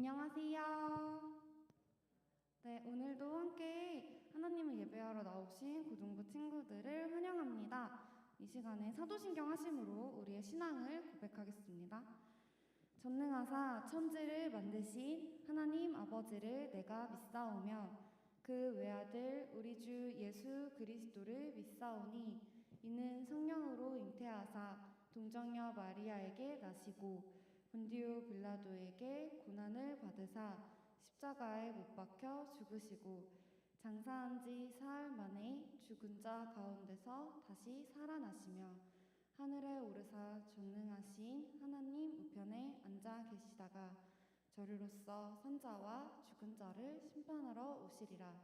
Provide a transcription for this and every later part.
안녕하세요. 네, 오늘도 함께 하나님을 예배하러 나오신 고등부 친구들을 환영합니다. 이 시간에 사도신경 하심으로 우리의 신앙을 고백하겠습니다. 전능하사 천지를 만드신 하나님 아버지를 내가 믿사오며 그 외아들 우리 주 예수 그리스도를 믿사오니 이는 성령으로 잉태하사 동정녀 마리아에게 나시고 본디오 빌라도에게 고난을 받으사 십자가에 못 박혀 죽으시고 장사한 지 사흘 만에 죽은 자 가운데서 다시 살아나시며 하늘에 오르사 전능하신 하나님 우편에 앉아 계시다가 저리로서 산자와 죽은 자를 심판하러 오시리라.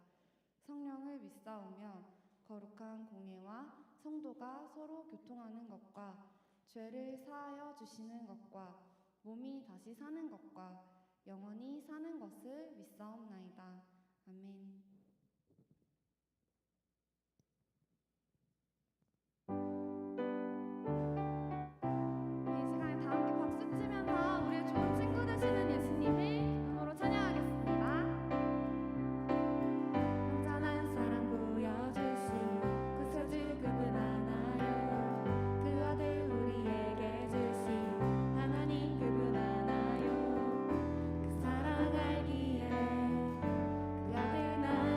성령을 믿사오며 거룩한 공예와 성도가 서로 교통하는 것과 죄를 사하여 주시는 것과 몸이 다시 사는 것과 영원히 사는 것을 믿사옵나이다. 아멘. 이 시간에 다 함께 박수 치면서 우리의 좋은 친구 되시는 예수님을 기쁨으로 찬양하겠습니다. 완전한 사랑 보여주신 구세주 그분 하나요. 그 아들 우리에게 주신 하나님 그분 하나요. 그 사랑 알기에 그 아들 나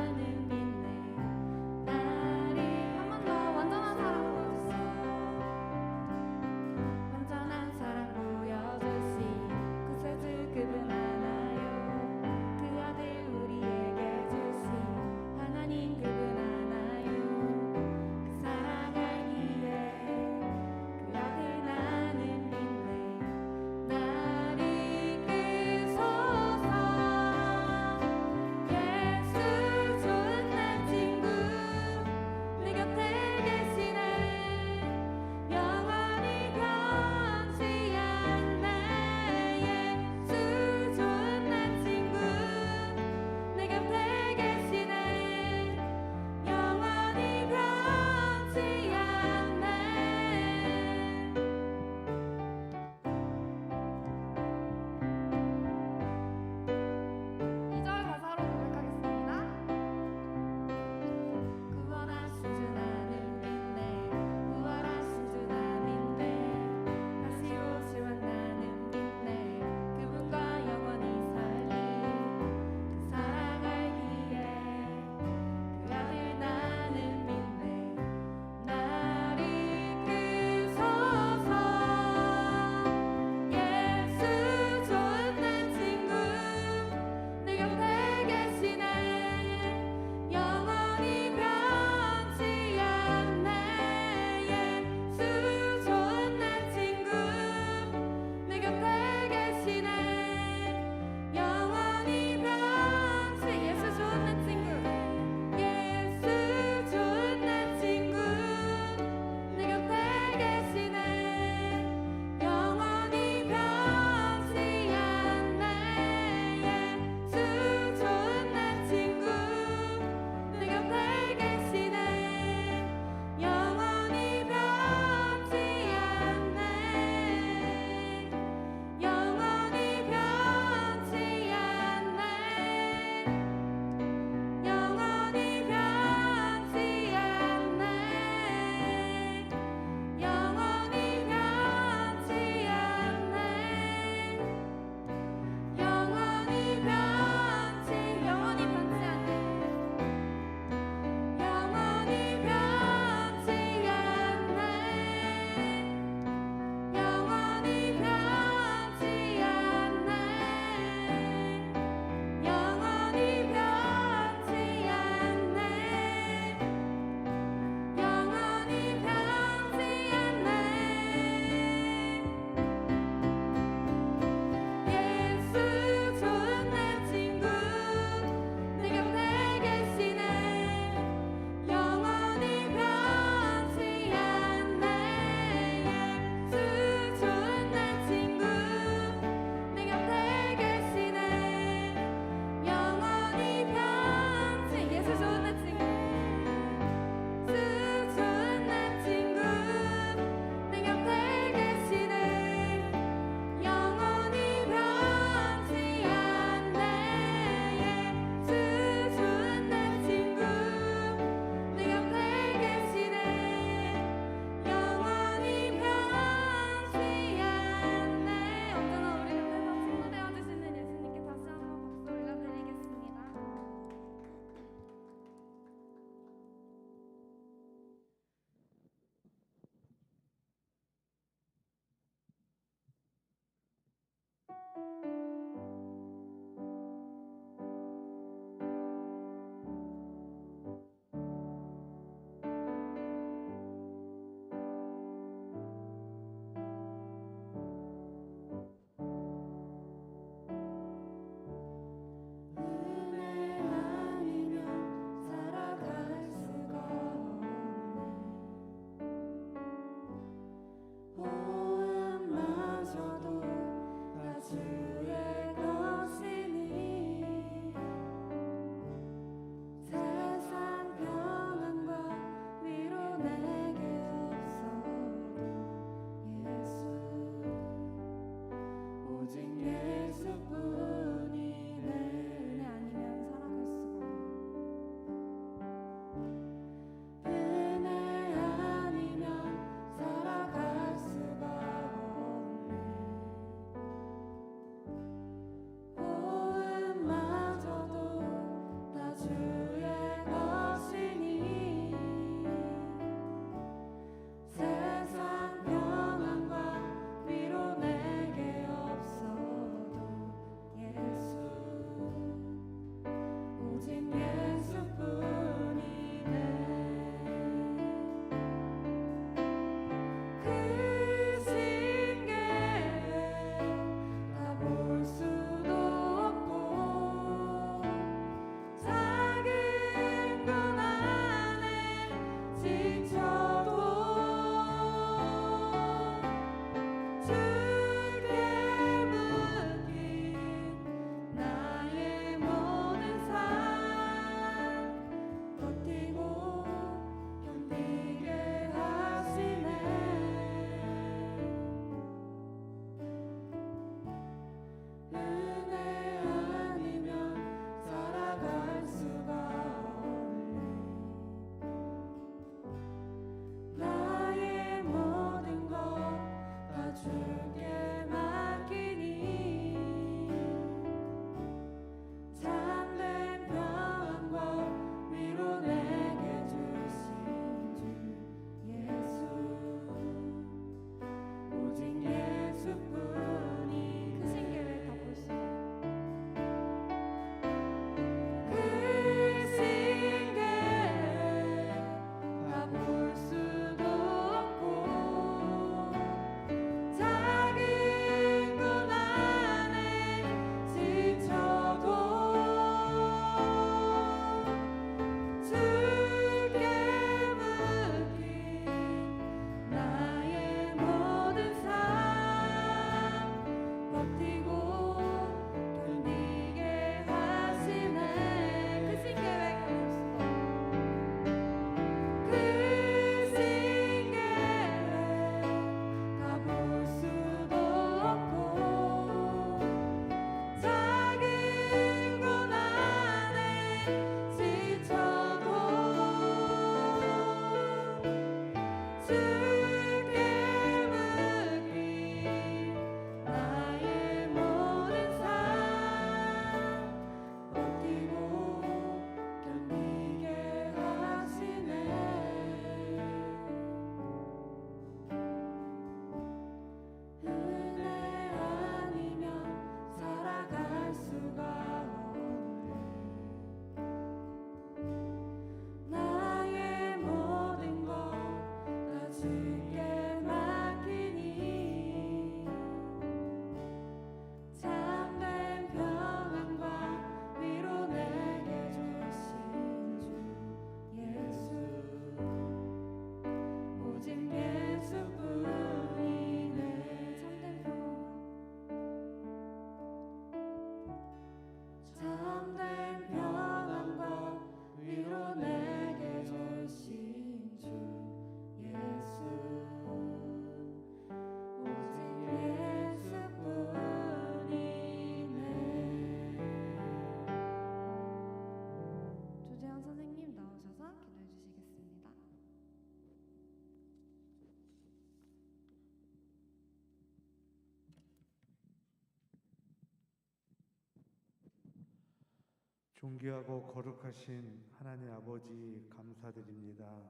존귀하고 거룩하신 하나님 아버지 감사드립니다.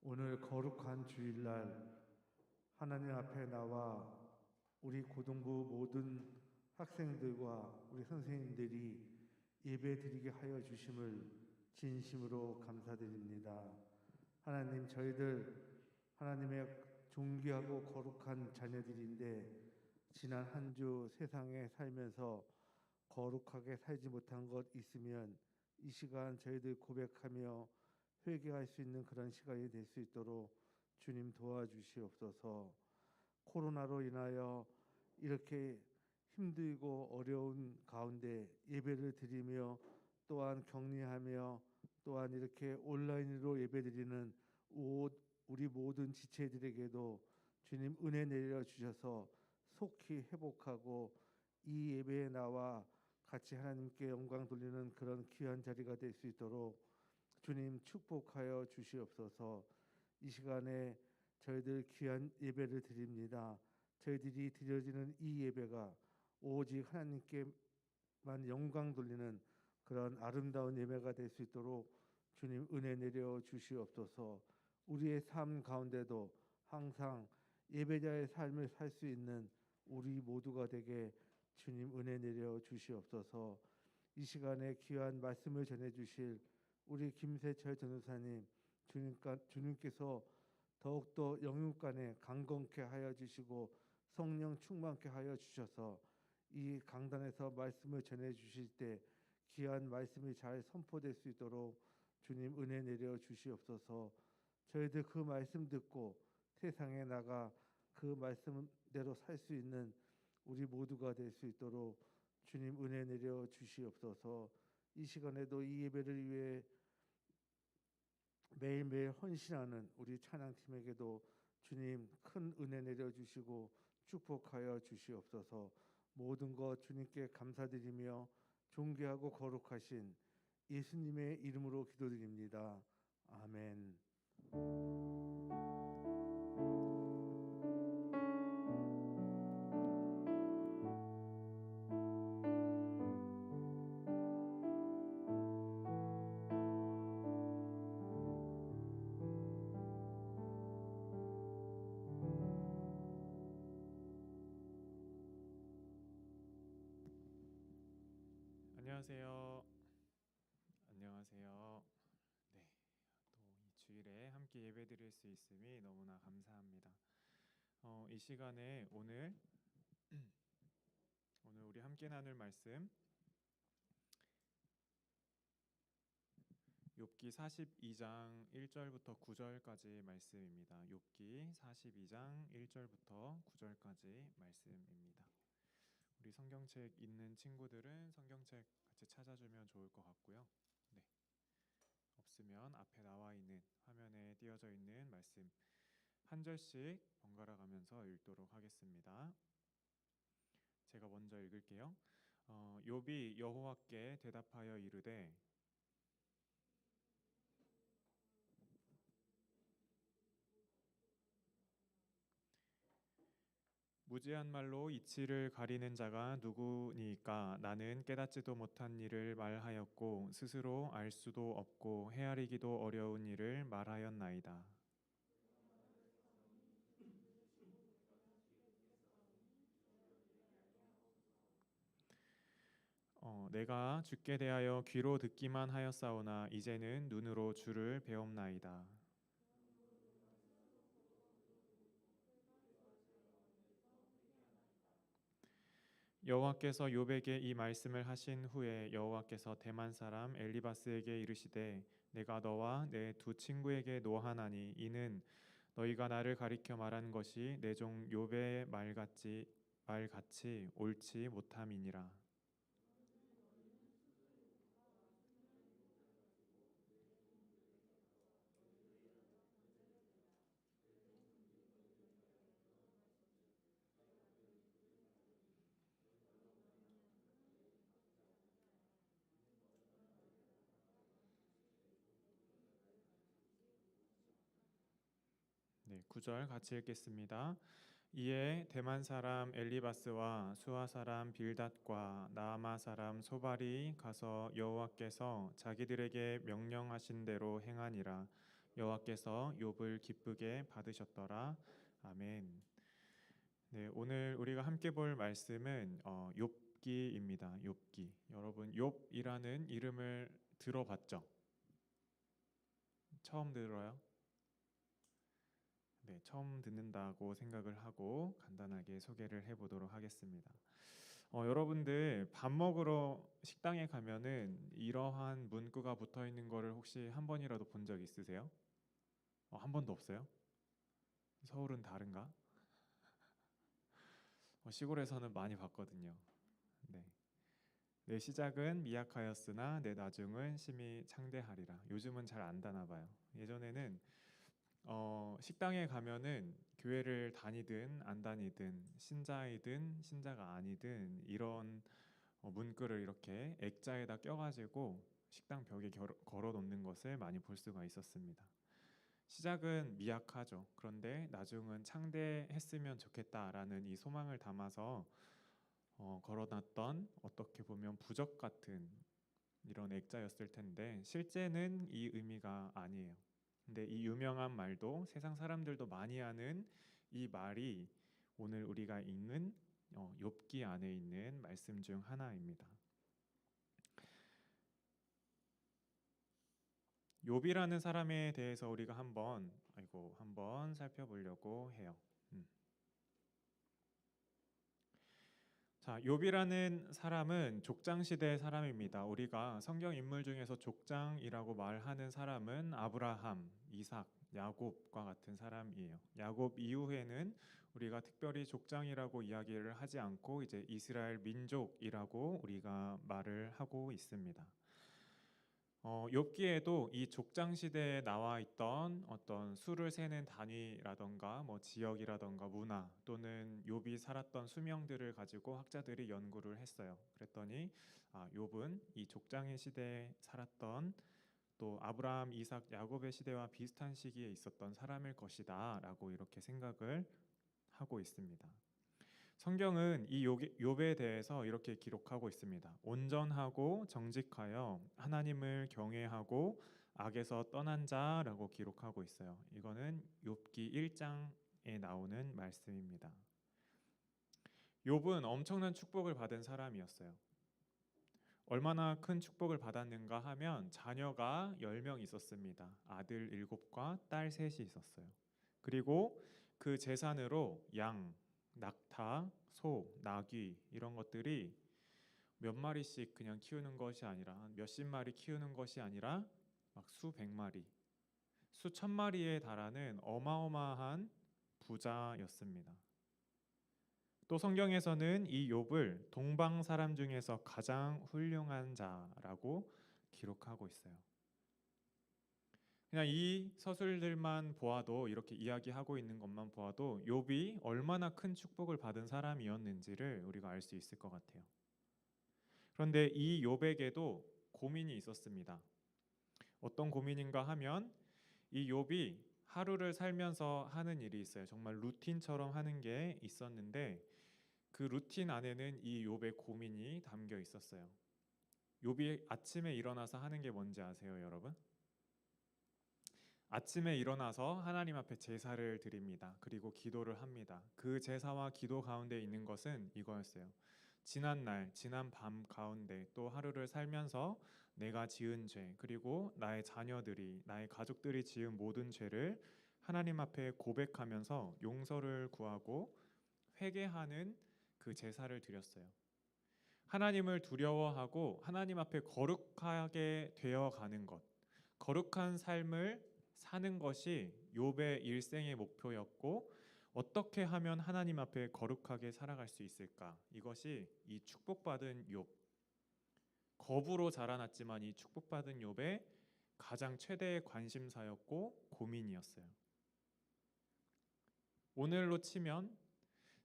오늘 거룩한 주일날 하나님 앞에 나와 우리 고등부 모든 학생들과 우리 선생님들이 예배드리게 하여 주심을 진심으로 감사드립니다. 하나님, 저희들 하나님의 존귀하고 거룩한 자녀들인데 지난 한 주 세상에 살면서 거룩하게 살지 못한 것 있으면 이 시간 저희들 고백하며 회개할 수 있는 그런 시간이 될 수 있도록 주님 도와주시옵소서. 코로나로 인하여 이렇게 힘들고 어려운 가운데 예배를 드리며 또한 격리하며 또한 이렇게 온라인으로 예배드리는 우리 모든 지체들에게도 주님 은혜 내려 주셔서 속히 회복하고 이 예배에 나와 같이 하나님께 영광 돌리는 그런 귀한 자리가 될 수 있도록 주님 축복하여 주시옵소서. 이 시간에 저희들 귀한 예배를 드립니다. 저희들이 드려지는 이 예배가 오직 하나님께만 영광 돌리는 그런 아름다운 예배가 될 수 있도록 주님 은혜 내려 주시옵소서. 우리의 삶 가운데도 항상 예배자의 삶을 살 수 있는 우리 모두가 되게 주님 은혜 내려 주시옵소서. 이 시간에 귀한 말씀을 전해 주실 우리 김세철 전도사님, 주님께서 더욱더 영육간에 강건케 하여 주시고 성령 충만케 하여 주셔서 이 강단에서 말씀을 전해 주실 때 귀한 말씀이 잘 선포될 수 있도록 주님 은혜 내려 주시옵소서. 저희들 그 말씀 듣고 세상에 나가 그 말씀대로 살 수 있는 우리 모두가 될 수 있도록 주님 은혜 내려 주시옵소서. 이 시간에도 이 예배를 위해 매일매일 헌신하는 우리 찬양팀에게도 주님 큰 은혜 내려 주시고 축복하여 주시옵소서. 모든 것 주님께 감사드리며 존귀하고 거룩하신 예수님의 이름으로 기도드립니다. 아멘. 안녕하세요. 안녕하세요. 네, 또 이 주일에 함께 예배드릴 수 있음이 너무나 감사합니다. 이 시간에 오늘 우리 함께 나눌 말씀 욥기 42장 1절부터 9절까지 말씀입니다. 욥기 42장 1절부터 9절까지 말씀입니다. 우리 성경책 있는 친구들은 성경책 같이 찾아주면 좋을 것 같고요. 네. 없으면 앞에 나와 있는 화면에 띄어져 있는 말씀 한 절씩 번갈아 가면서 읽도록 하겠습니다. 제가 먼저 읽을게요. 욥이 여호와께 대답하여 이르되 무지한 말로 이치를 가리는 자가 누구니까? 나는 깨닫지도 못한 일을 말하였고 스스로 알 수도 없고 헤아리기도 어려운 일을 말하였나이다. 내가 주께 대하여 귀로 듣기만 하였사오나 이제는 눈으로 주를 배옵나이다. 여호와께서 욥에게 이 말씀을 하신 후에 여호와께서 대만 사람 엘리바스에게 이르시되 내가 너와 내 두 친구에게 노하나니 이는 너희가 나를 가리켜 말한 것이 내 종 욥의 말같이 옳지 못함이니라. 네, 9절 같이 읽겠습니다. 이에 대만 사람 엘리바스와 수아 사람 빌닷과 나아마 사람 소발이 가서 여호와께서 자기들에게 명령하신 대로 행하니라. 여호와께서 욥을 기쁘게 받으셨더라. 아멘. 네, 오늘 우리가 함께 볼 말씀은 욥기입니다. 욥기. 여러분 욥이라는 이름을 들어봤죠? 처음 들어요? 네, 처음 듣는다고 생각을 하고 간단하게 소개를 해보도록 하겠습니다. 여러분들 밥 먹으러 식당에 가면은 이러한 문구가 붙어 있는 거를 혹시 한 번이라도 본 적 있으세요? 한 번도 없어요? 서울은 다른가? 시골에서는 많이 봤거든요. 네. 내 시작은 미약하였으나 내 나중은 심히 창대하리라. 요즘은 잘 안 다나 봐요. 예전에는 식당에 가면은 교회를 다니든 안 다니든 신자이든 신자가 아니든 이런 문구를 이렇게 액자에다 껴가지고 식당 벽에 걸어 놓는 것을 많이 볼 수가 있었습니다. 시작은 미약하죠. 그런데 나중은 창대했으면 좋겠다라는 이 소망을 담아서 걸어놨던 어떻게 보면 부적 같은 이런 액자였을 텐데 실제는 이 의미가 아니에요. 근데 이 유명한 말도 세상 사람들도 많이 하는 이 말이 오늘 우리가 읽는 욥기 안에 있는 말씀 중 하나입니다. 욥이라는 사람에 대해서 우리가 한번 살펴보려고 해요. 자, 욥이라는 사람은 족장 시대의 사람입니다. 우리가 성경 인물 중에서 족장이라고 말하는 사람은 아브라함, 이삭, 야곱과 같은 사람이에요. 야곱 이후에는 우리가 특별히 족장이라고 이야기를 하지 않고 이제 이스라엘 민족이라고 우리가 말을 하고 있습니다. 욥기에도 이 족장 시대에 나와 있던 어떤 수를 세는 단위라던가 뭐 지역이라던가 문화 또는 욥이 살았던 수명들을 가지고 학자들이 연구를 했어요. 그랬더니 욥은 이 족장의 시대에 살았던 또 아브라함, 이삭, 야곱의 시대와 비슷한 시기에 있었던 사람일 것이다라고 이렇게 생각을 하고 있습니다. 성경은 이 욥에 대해서 이렇게 기록하고 있습니다. 온전하고 정직하여 하나님을 경외하고 악에서 떠난 자라고 기록하고 있어요. 이거는 욥기 1장에 나오는 말씀입니다. 욥은 엄청난 축복을 받은 사람이었어요. 얼마나 큰 축복을 받았는가 하면 자녀가 10명 있었습니다. 아들 7과 딸 3이 있었어요. 그리고 그 재산으로 양, 낙타, 소, 나귀 이런 것들이 몇 마리씩 그냥 키우는 것이 아니라 몇십 마리 키우는 것이 아니라 막 수백 마리, 수천 마리에 달하는 어마어마한 부자였습니다. 또 성경에서는 이 욥을 동방 사람 중에서 가장 훌륭한 자라고 기록하고 있어요. 그냥 이 서술들만 보아도 이렇게 이야기하고 있는 것만 보아도 욥이 얼마나 큰 축복을 받은 사람이었는지를 우리가 알 수 있을 것 같아요. 그런데 이 욥에게도 고민이 있었습니다. 어떤 고민인가 하면 이 욥이 하루를 살면서 하는 일이 있어요. 정말 루틴처럼 하는 게 있었는데 그 루틴 안에는 이 욥의 고민이 담겨 있었어요. 욥이 아침에 일어나서 하는 게 뭔지 아세요, 여러분? 아침에 일어나서 하나님 앞에 제사를 드립니다. 그리고 기도를 합니다. 그 제사와 기도 가운데 있는 것은 이거였어요. 지난 날, 지난 밤 가운데 또 하루를 살면서 내가 지은 죄, 그리고 나의 자녀들이, 나의 가족들이 지은 모든 죄를 하나님 앞에 고백하면서 용서를 구하고 회개하는 그 제사를 드렸어요. 하나님을 두려워하고 하나님 앞에 거룩하게 되어가는 것, 거룩한 삶을 사는 것이 욥의 일생의 목표였고 어떻게 하면 하나님 앞에 거룩하게 살아갈 수 있을까? 이것이 이 축복받은 욥, 거부로 자라났지만 이 축복받은 욥의 가장 최대의 관심사였고 고민이었어요. 오늘로 치면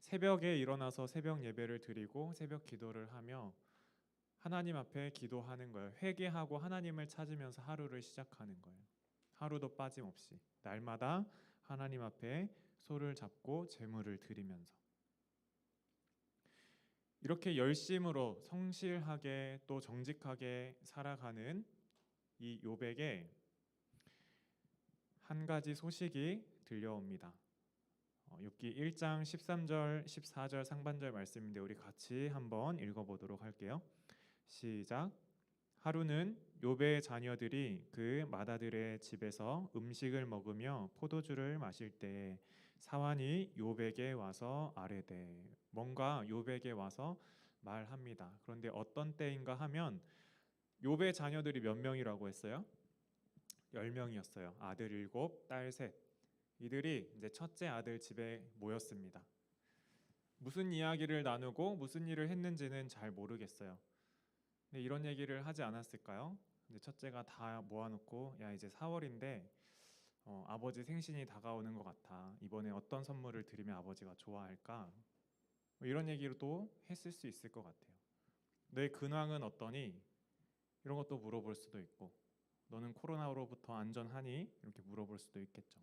새벽에 일어나서 새벽 예배를 드리고 새벽 기도를 하며 하나님 앞에 기도하는 거예요. 회개하고 하나님을 찾으면서 하루를 시작하는 거예요. 하루도 빠짐없이 날마다 하나님 앞에 소를 잡고 제물을 드리면서 이렇게 열심으로 성실하게 또 정직하게 살아가는 이 욥에게 한 가지 소식이 들려옵니다. 욥기 1장 13절 14절 상반절 말씀인데 우리 같이 한번 읽어보도록 할게요. 시작. 하루는 욥의 자녀들이 그 맏아들의 집에서 음식을 먹으며 포도주를 마실 때에 사환이 욥에게 와서 아뢰되, 뭔가 욥에게 와서 말합니다. 그런데 어떤 때인가 하면 욥의 자녀들이 몇 명이라고 했어요? 10명이었어요. 아들 7, 딸 3. 이들이 이제 첫째 아들 집에 모였습니다. 무슨 이야기를 나누고 무슨 일을 했는지는 잘 모르겠어요. 근데 이런 얘기를 하지 않았을까요? 근데 첫째가 다 모아놓고 야 이제 4월인데 아버지 생신이 다가오는 것 같아. 이번에 어떤 선물을 드리면 아버지가 좋아할까? 뭐 이런 얘기로도 했을 수 있을 것 같아요. 너의 근황은 어떠니? 이런 것도 물어볼 수도 있고, 너는 코로나로부터 안전하니? 이렇게 물어볼 수도 있겠죠.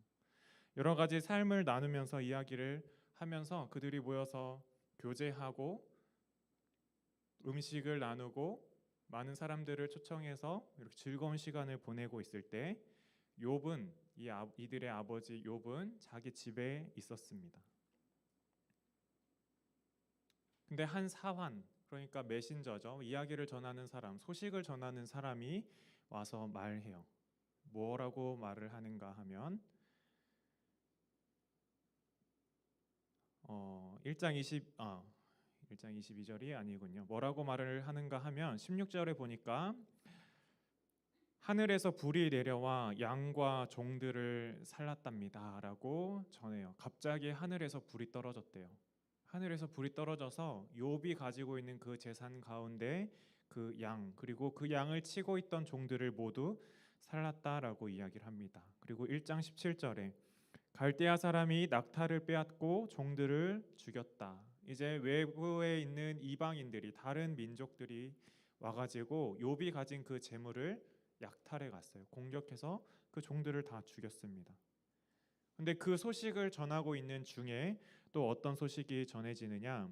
여러 가지 삶을 나누면서 이야기를 하면서 그들이 모여서 교제하고 음식을 나누고 많은 사람들을 초청해서 이렇게 즐거운 시간을 보내고 있을 때 욥은 이들의 아버지 욥은 자기 집에 있었습니다. 근데 한 사환, 그러니까 메신저죠. 이야기를 전하는 사람, 소식을 전하는 사람이 와서 말해요. 뭐라고 말을 하는가 하면 1장 22절이 아니군요. 뭐라고 말을 하는가 하면 16절에 보니까 하늘에서 불이 내려와 양과 종들을 살랐답니다 라고 전해요. 갑자기 하늘에서 불이 떨어졌대요. 하늘에서 불이 떨어져서 욥이 가지고 있는 그 재산 가운데 그 양, 그리고 그 양을 치고 있던 종들을 모두 살랐다라고 이야기를 합니다. 그리고 1장 17절에 갈대아 사람이 낙타를 빼앗고 종들을 죽였다. 이제 외부에 있는 이방인들이, 다른 민족들이 와가지고 욥이 가진 그 재물을 약탈해 갔어요. 공격해서 그 종들을 다 죽였습니다. 근데 그 소식을 전하고 있는 중에 또 어떤 소식이 전해지느냐?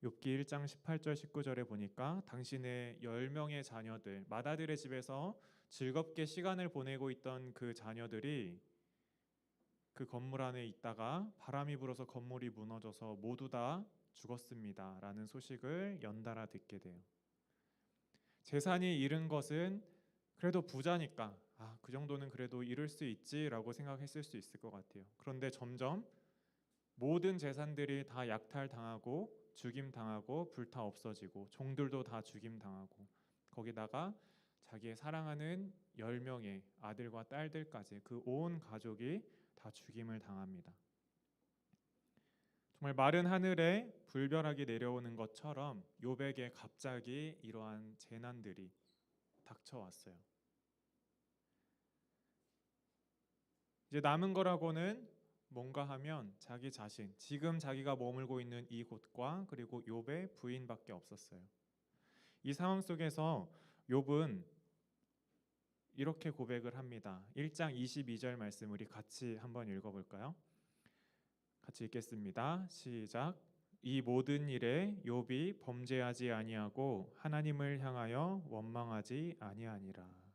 욥기 1장 18절 19절에 보니까 당신의 10명의 자녀들, 맏아들의 집에서 즐겁게 시간을 보내고 있던 그 자녀들이 그 건물 안에 있다가 바람이 불어서 건물이 무너져서 모두 다 죽었습니다 라는 소식을 연달아 듣게 돼요. 재산이 잃은 것은 그래도 부자니까 그 정도는 그래도 잃을 수 있지라고 생각했을 수 있을 것 같아요. 그런데 점점 모든 재산들이 다 약탈당하고 죽임당하고 불타 없어지고 종들도 다 죽임당하고 거기다가 자기의 사랑하는 10명의 아들과 딸들까지 그 온 가족이 다 죽임을 당합니다. 정말 마른 하늘에 불벼락이 내려오는 것처럼 욥에게 갑자기 이러한 재난들이 닥쳐왔어요. 이제 남은 거라고는 뭔가 하면 자기 자신, 지금 자기가 머물고 있는 이곳과 그리고 욥의 부인밖에 없었어요. 이 상황 속에서 욥은 이렇게 고백을 합니다. 1장 22절 말씀 우리 같이 한번 읽어볼까요? 같이 읽겠습니다. 시작. 이 모든 일에 욥이 범죄하지 아니하고 하나님을 향하여 원망하지 아니하니라.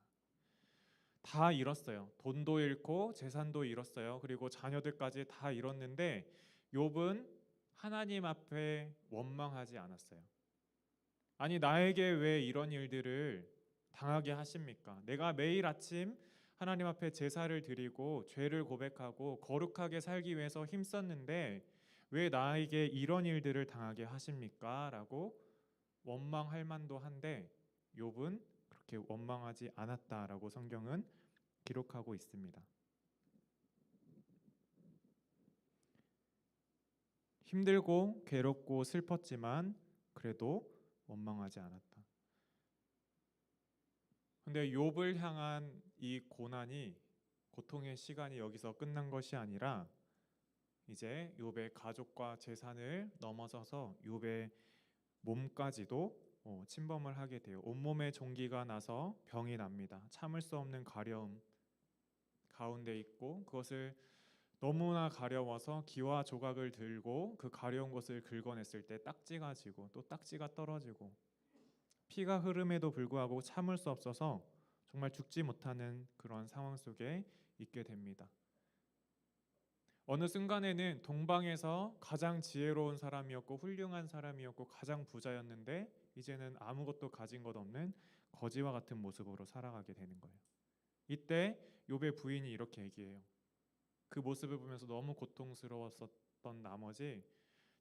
다 잃었어요. 돈도 잃고 재산도 잃었어요. 그리고 자녀들까지 다 잃었는데 욥은 하나님 앞에 원망하지 않았어요. 아니 나에게 왜 이런 일들을 당하게 하십니까? 내가 매일 아침 하나님 앞에 제사를 드리고 죄를 고백하고 거룩하게 살기 위해서 힘썼는데 왜 나에게 이런 일들을 당하게 하십니까? 라고 원망할 만도 한데 욥은 그렇게 원망하지 않았다라고 성경은 기록하고 있습니다. 힘들고 괴롭고 슬펐지만 그래도 원망하지 않았다. 근데 욥을 향한 이 고난이, 고통의 시간이 여기서 끝난 것이 아니라 이제 욥의 가족과 재산을 넘어서서 욥의 몸까지도 침범을 하게 돼요. 온몸에 종기가 나서 병이 납니다. 참을 수 없는 가려움 가운데 있고 그것을 너무나 가려워서 기와 조각을 들고 그 가려운 것을 긁어냈을 때 딱지가 지고 또 딱지가 떨어지고 피가 흐름에도 불구하고 참을 수 없어서 정말 죽지 못하는 그런 상황 속에 있게 됩니다. 어느 순간에는 동방에서 가장 지혜로운 사람이었고 훌륭한 사람이었고 가장 부자였는데 이제는 아무것도 가진 것 없는 거지와 같은 모습으로 살아가게 되는 거예요. 이때 욥의 부인이 이렇게 얘기해요. 그 모습을 보면서 너무 고통스러웠었던 나머지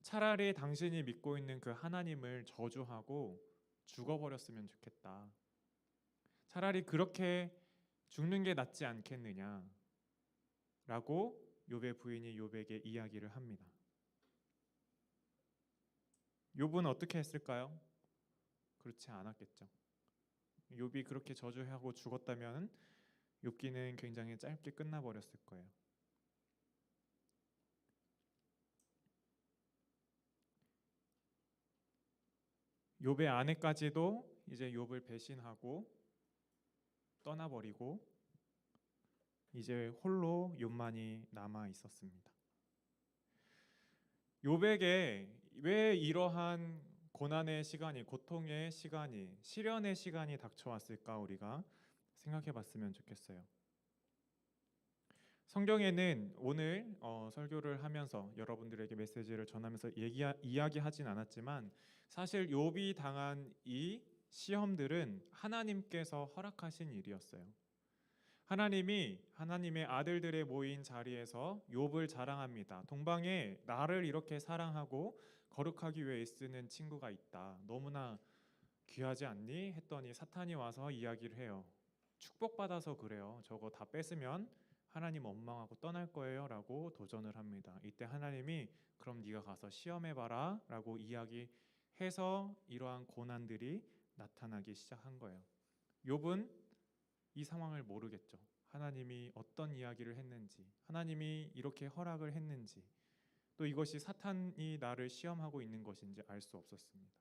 차라리 당신이 믿고 있는 그 하나님을 저주하고 죽어버렸으면 좋겠다. 차라리 그렇게 죽는 게 낫지 않겠느냐 라고 욥의 부인이 욥에게 이야기를 합니다. 욥은 어떻게 했을까요? 그렇지 않았겠죠. 욥이 그렇게 저주하고 죽었다면 욥기는 굉장히 짧게 끝나버렸을 거예요. 욥의 아내까지도 이제 욥을 배신하고 떠나버리고 이제 홀로 욥만이 남아 있었습니다. 욥에게 왜 이러한 고난의 시간이, 고통의 시간이, 시련의 시간이 닥쳐왔을까 우리가 생각해 봤으면 좋겠어요. 성경에는 오늘 설교를 하면서 여러분들에게 메시지를 전하면서 이야기하진 않았지만 사실 욥이 당한 이 시험들은 하나님께서 허락하신 일이었어요. 하나님이 하나님의 아들들의 모인 자리에서 욥을 자랑합니다. 동방에 나를 이렇게 사랑하고 거룩하기 위해 애쓰는 친구가 있다. 너무나 귀하지 않니? 했더니 사탄이 와서 이야기를 해요. 축복받아서 그래요. 저거 다 뺏으면 하나님 원망하고 떠날 거예요 라고 도전을 합니다. 이때 하나님이 그럼 네가 가서 시험해봐라 라고 이야기해서 이러한 고난들이 나타나기 시작한 거예요. 욥은 이 상황을 모르겠죠. 하나님이 어떤 이야기를 했는지, 하나님이 이렇게 허락을 했는지, 또 이것이 사탄이 나를 시험하고 있는 것인지 알 수 없었습니다.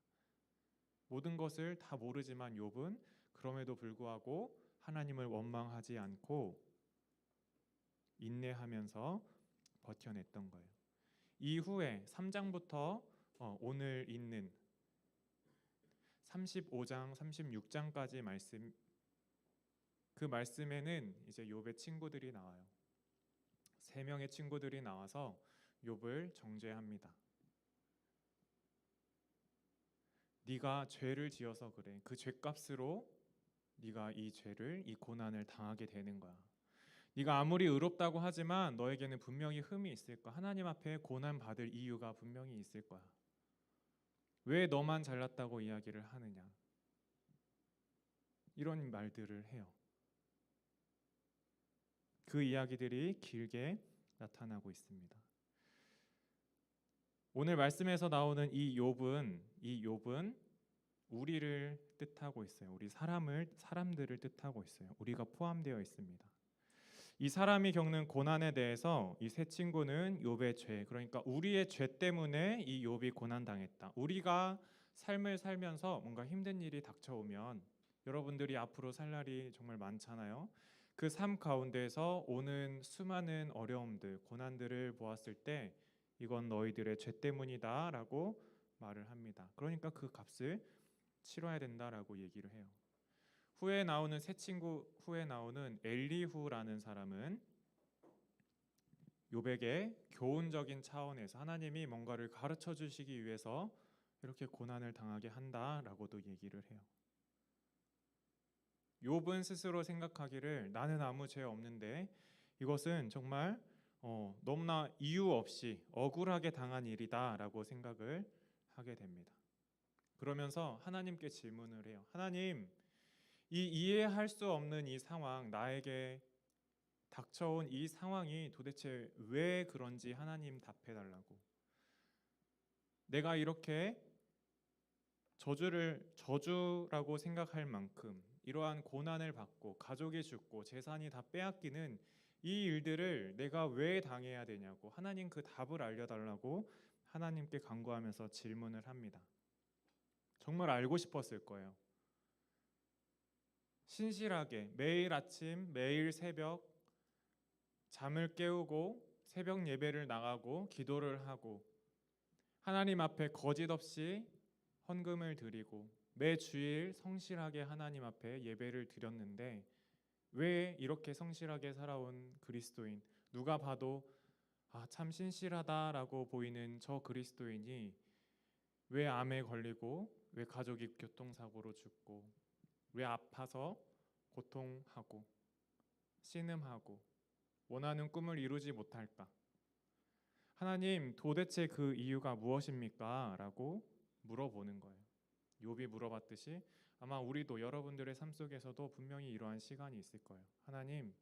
모든 것을 다 모르지만 욥은 그럼에도 불구하고 하나님을 원망하지 않고 인내하면서 버텨냈던 거예요. 이후에 3장부터 오늘 있는 35장, 36장까지 말씀, 그 말씀에는 이제 욥의 친구들이 나와요. 3명의 친구들이 나와서 욥을 정죄합니다. 네가 죄를 지어서 그래. 그 죄값으로 네가 이 죄를, 이 고난을 당하게 되는 거야. 네가 아무리 의롭다고 하지만 너에게는 분명히 흠이 있을 거야. 하나님 앞에 고난 받을 이유가 분명히 있을 거야. 왜 너만 잘났다고 이야기를 하느냐? 이런 말들을 해요. 그 이야기들이 길게 나타나고 있습니다. 오늘 말씀에서 나오는 이 욥은 우리를 뜻하고 있어요. 우리 사람들을 뜻하고 있어요. 우리가 포함되어 있습니다. 이 사람이 겪는 고난에 대해서 이 세 친구는 욥의 죄, 그러니까 우리의 죄 때문에 이 욥이 고난당했다. 우리가 삶을 살면서 뭔가 힘든 일이 닥쳐오면 여러분들이 앞으로 살 날이 정말 많잖아요. 그 삶 가운데서 오는 수많은 어려움들, 고난들을 보았을 때 이건 너희들의 죄 때문이다 라고 말을 합니다. 그러니까 그 값을 치러야 된다라고 얘기를 해요. 후에 나오는 세 친구 후에 나오는 엘리후라는 사람은 욥에게 교훈적인 차원에서 하나님이 뭔가를 가르쳐 주시기 위해서 이렇게 고난을 당하게 한다라고도 얘기를 해요. 욥은 스스로 생각하기를 나는 아무 죄 없는데 이것은 정말 너무나 이유 없이 억울하게 당한 일이다라고 생각을 하게 됩니다. 그러면서 하나님께 질문을 해요. 하나님, 이 이해할 수 없는 이 상황, 나에게 닥쳐온 이 상황이 도대체 왜 그런지 하나님 답해달라고. 내가 이렇게 저주라고 생각할 만큼 이러한 고난을 받고 가족이 죽고 재산이 다 빼앗기는 이 일들을 내가 왜 당해야 되냐고 하나님 그 답을 알려달라고 하나님께 간구하면서 질문을 합니다. 정말 알고 싶었을 거예요. 신실하게 매일 아침 매일 새벽 잠을 깨우고 새벽 예배를 나가고 기도를 하고 하나님 앞에 거짓 없이 헌금을 드리고 매 주일 성실하게 하나님 앞에 예배를 드렸는데 왜 이렇게 성실하게 살아온 그리스도인, 누가 봐도 참 신실하다라고 보이는 저 그리스도인이 왜 암에 걸리고 왜 가족이 교통사고로 죽고 왜 아파서 고통하고 신음하고 원하는 꿈을 이루지 못할까? 하나님, 도대체 그 이유가 무엇입니까? 라고 물어보는 거예요. 욥이 물어봤듯이 아마 우리도 여러분들의 삶 속에서도 분명히 이러한 시간이 있을 거예요. 하나님,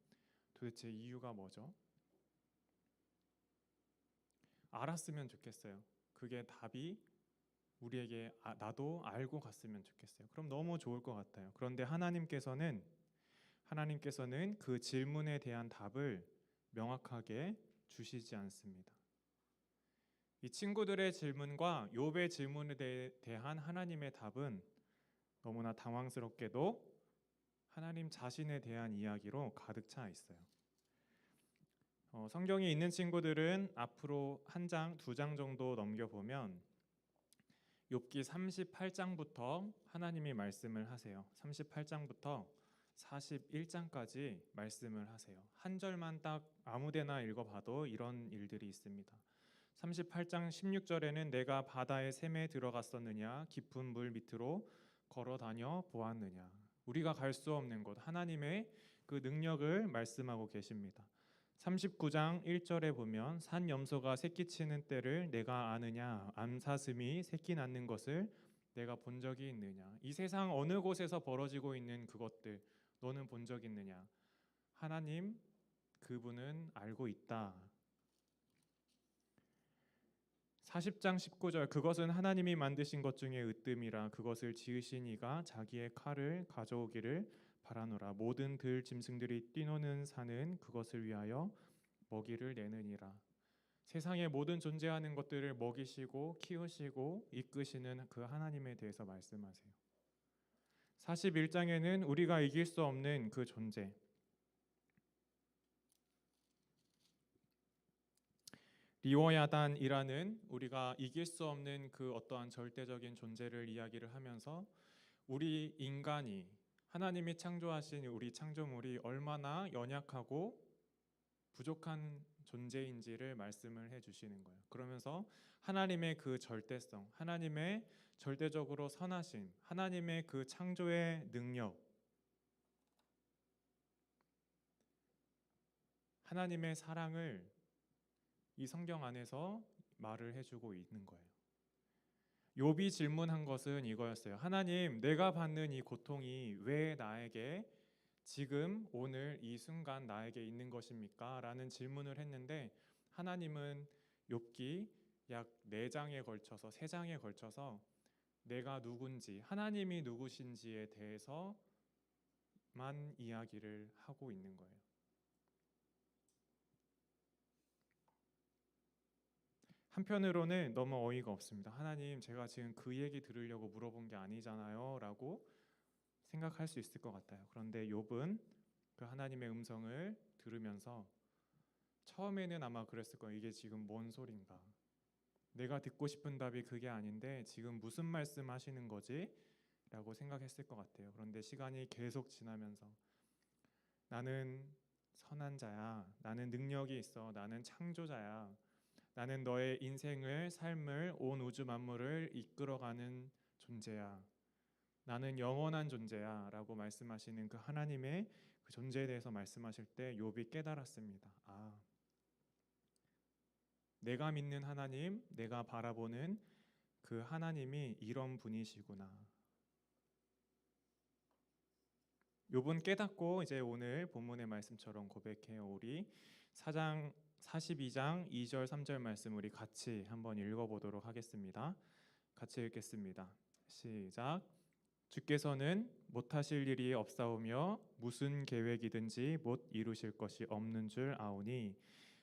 도대체 이유가 뭐죠? 알았으면 좋겠어요. 그게 답이 우리에게 나도 알고 갔으면 좋겠어요. 그럼 너무 좋을 것 같아요. 그런데 하나님께서는 그 질문에 대한 답을 명확하게 주시지 않습니다. 이 친구들의 질문과 욥의 질문에 대한 하나님의 답은 너무나 당황스럽게도 하나님 자신에 대한 이야기로 가득 차 있어요. 성경에 있는 친구들은 앞으로 한 장, 두 장 정도 넘겨보면 욥기 38장부터 하나님이 말씀을 하세요. 38장부터 41장까지 말씀을 하세요. 한 절만 딱 아무데나 읽어봐도 이런 일들이 있습니다. 38장 16절에는 내가 바다의 샘에 들어갔었느냐 깊은 물 밑으로 걸어다녀 보았느냐. 우리가 갈 수 없는 곳 하나님의 그 능력을 말씀하고 계십니다. 39장 1절에 보면 산 염소가 새끼치는 때를 내가 아느냐 암사슴이 새끼 낳는 것을 내가 본 적이 있느냐. 이 세상 어느 곳에서 벌어지고 있는 그것들 너는 본 적 있느냐. 하나님 그분은 알고 있다. 40장 19절 그것은 하나님이 만드신 것 중에 으뜸이라 그것을 지으신 이가 자기의 칼을 가져오기를 바라노라. 모든 들 짐승들이 뛰노는 산은 그것을 위하여 먹이를 내느니라. 세상의 모든 존재하는 것들을 먹이시고 키우시고 이끄시는 그 하나님에 대해서 말씀하세요. 41장에는 우리가 이길 수 없는 그 존재, 리워야단이라는 우리가 이길 수 없는 그 어떠한 절대적인 존재를 이야기를 하면서 우리 인간이 하나님이 창조하신 우리 창조물이 얼마나 연약하고 부족한 존재인지를 말씀을 해주시는 거예요. 그러면서 하나님의 그 절대성, 하나님의 절대적으로 선하심, 하나님의 그 창조의 능력, 하나님의 사랑을 이 성경 안에서 말을 해주고 있는 거예요. 욥이 질문한 것은 이거였어요. 하나님, 내가 받는 이 고통이 왜 나에게 지금 오늘 이 순간 나에게 있는 것입니까? 라는 질문을 했는데 하나님은 욥기 약 4장에 걸쳐서 3장에 걸쳐서 내가 누군지 하나님이 누구신지에 대해서만 이야기를 하고 있는 거예요. 한편으로는 너무 어이가 없습니다. 하나님, 제가 지금 그 얘기 들으려고 물어본 게 아니잖아요 라고 생각할 수 있을 것 같아요. 그런데 욥은 그 하나님의 음성을 들으면서 처음에는 아마 그랬을 거예요. 이게 지금 뭔 소린가? 내가 듣고 싶은 답이 그게 아닌데 지금 무슨 말씀 하시는 거지? 라고 생각했을 것 같아요. 그런데 시간이 계속 지나면서 나는 선한 자야. 나는 능력이 있어. 나는 창조자야. 나는 너의 인생을, 삶을, 온 우주 만물을 이끌어가는 존재야. 나는 영원한 존재야 라고 말씀하시는 그 하나님의 그 존재에 대해서 말씀하실 때 욥이 깨달았습니다. 내가 믿는 하나님, 내가 바라보는 그 하나님이 이런 분이시구나. 욥은 깨닫고 이제 오늘 본문의 말씀처럼 고백해 오리 42장 2절 3절 말씀 우리 같이 한번 읽어보도록 하겠습니다. 같이 읽겠습니다. 시작. 주께서는 못하실 일이 없사오며 무슨 계획이든지 못 이루실 것이 없는 줄 아오니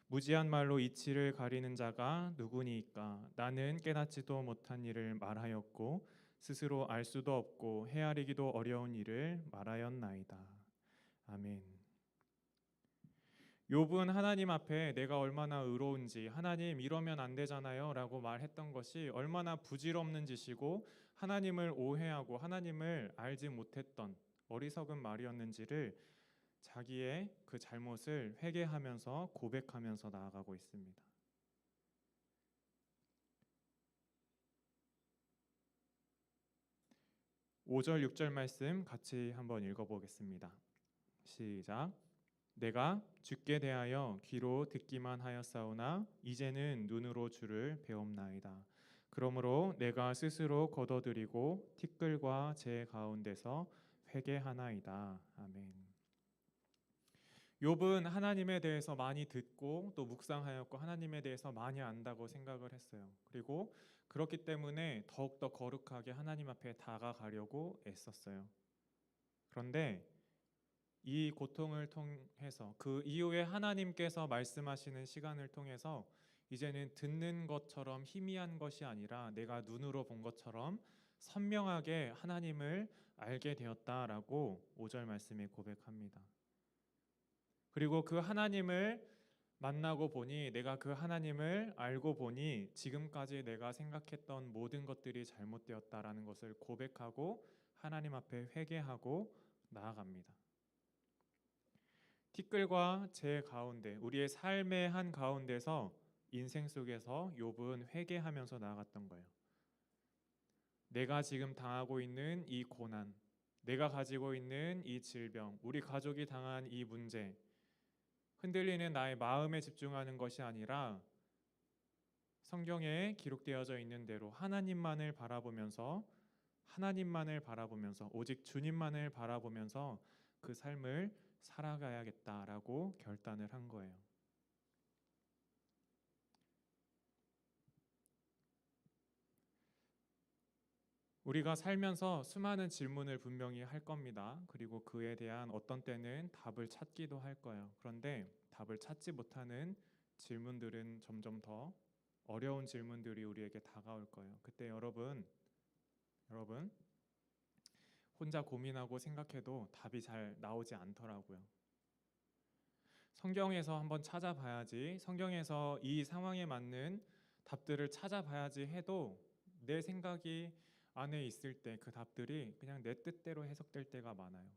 무지한 말로 이치를 가리는 자가 누구니이까. 나는 깨닫지도 못한 일을 말하였고 스스로 알 수도 없고 헤아리기도 어려운 일을 말하였나이다. 아멘. 욥은 하나님 앞에 내가 얼마나 의로운지, 하나님 이러면 안 되잖아요 라고 말했던 것이 얼마나 부질없는 짓이고 하나님을 오해하고 하나님을 알지 못했던 어리석은 말이었는지를 자기의 그 잘못을 회개하면서 고백하면서 나아가고 있습니다. 5절 6절 말씀 같이 한번 읽어보겠습니다. 시작. 내가 주께 대하여 귀로 듣기만 하였사오나 이제는 눈으로 주를 배옵나이다. 그러므로 내가 스스로 거둬들이고 티끌과 제 가운데서 회개하나이다. 아멘. 욥은 하나님에 대해서 많이 듣고 또 묵상하였고 하나님에 대해서 많이 안다고 생각을 했어요. 그리고 그렇기 때문에 더욱더 거룩하게 하나님 앞에 다가가려고 애썼어요. 그런데 이 고통을 통해서 그 이후에 하나님께서 말씀하시는 시간을 통해서 이제는 듣는 것처럼 희미한 것이 아니라 내가 눈으로 본 것처럼 선명하게 하나님을 알게 되었다라고 5절 말씀에 고백합니다. 그리고 그 하나님을 만나고 보니 내가 그 하나님을 알고 보니 지금까지 내가 생각했던 모든 것들이 잘못되었다라는 것을 고백하고 하나님 앞에 회개하고 나아갑니다. 티끌과 제 가운데 우리의 삶의 한 가운데서 인생 속에서 욥은 회개하면서 나아갔던 거예요. 내가 지금 당하고 있는 이 고난, 내가 가지고 있는 이 질병, 우리 가족이 당한 이 문제, 흔들리는 나의 마음에 집중하는 것이 아니라 성경에 기록되어져 있는 대로 하나님만을 바라보면서 오직 주님만을 바라보면서 그 삶을 살아가야겠다라고 결단을 한 거예요. 우리가 살면서 수많은 질문을 분명히 할 겁니다. 그리고 그에 대한 어떤 때는 답을 찾기도 할 거예요. 그런데 답을 찾지 못하는 질문들은 점점 더 어려운 질문들이 우리에게 다가올 거예요. 그때 여러분 혼자 고민하고 생각해도 답이 잘 나오지 않더라고요. 성경에서 한번 찾아봐야지, 성경에서 이 상황에 맞는 답들을 찾아봐야지 해도 내 생각이 안에 있을 때 그 답들이 그냥 내 뜻대로 해석될 때가 많아요.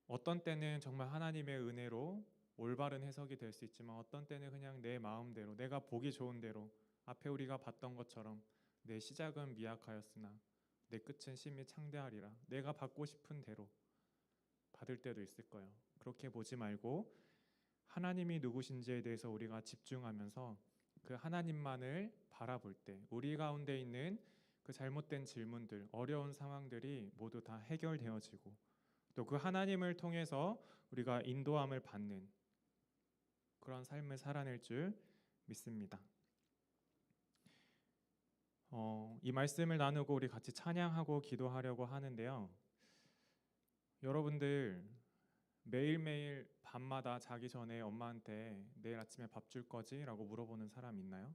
어떤 때는 정말 하나님의 은혜로 올바른 해석이 될 수 있지만 어떤 때는 그냥 내 마음대로 내가 보기 좋은 대로 앞에 우리가 봤던 것처럼 내 시작은 미약하였으나 내 끝은 심히 창대하리라 내가 받고 싶은 대로 받을 때도 있을 거예요. 그렇게 보지 말고 하나님이 누구신지에 대해서 우리가 집중하면서 그 하나님만을 바라볼 때 우리 가운데 있는 그 잘못된 질문들, 어려운 상황들이 모두 다 해결되어지고 또 그 하나님을 통해서 우리가 인도함을 받는 그런 삶을 살아낼 줄 믿습니다. 이 말씀을 나누고 우리 같이 찬양하고 기도하려고 하는데요. 여러분들 매일매일 밤마다 자기 전에 엄마한테 내일 아침에 밥 줄 거지? 라고 물어보는 사람 있나요?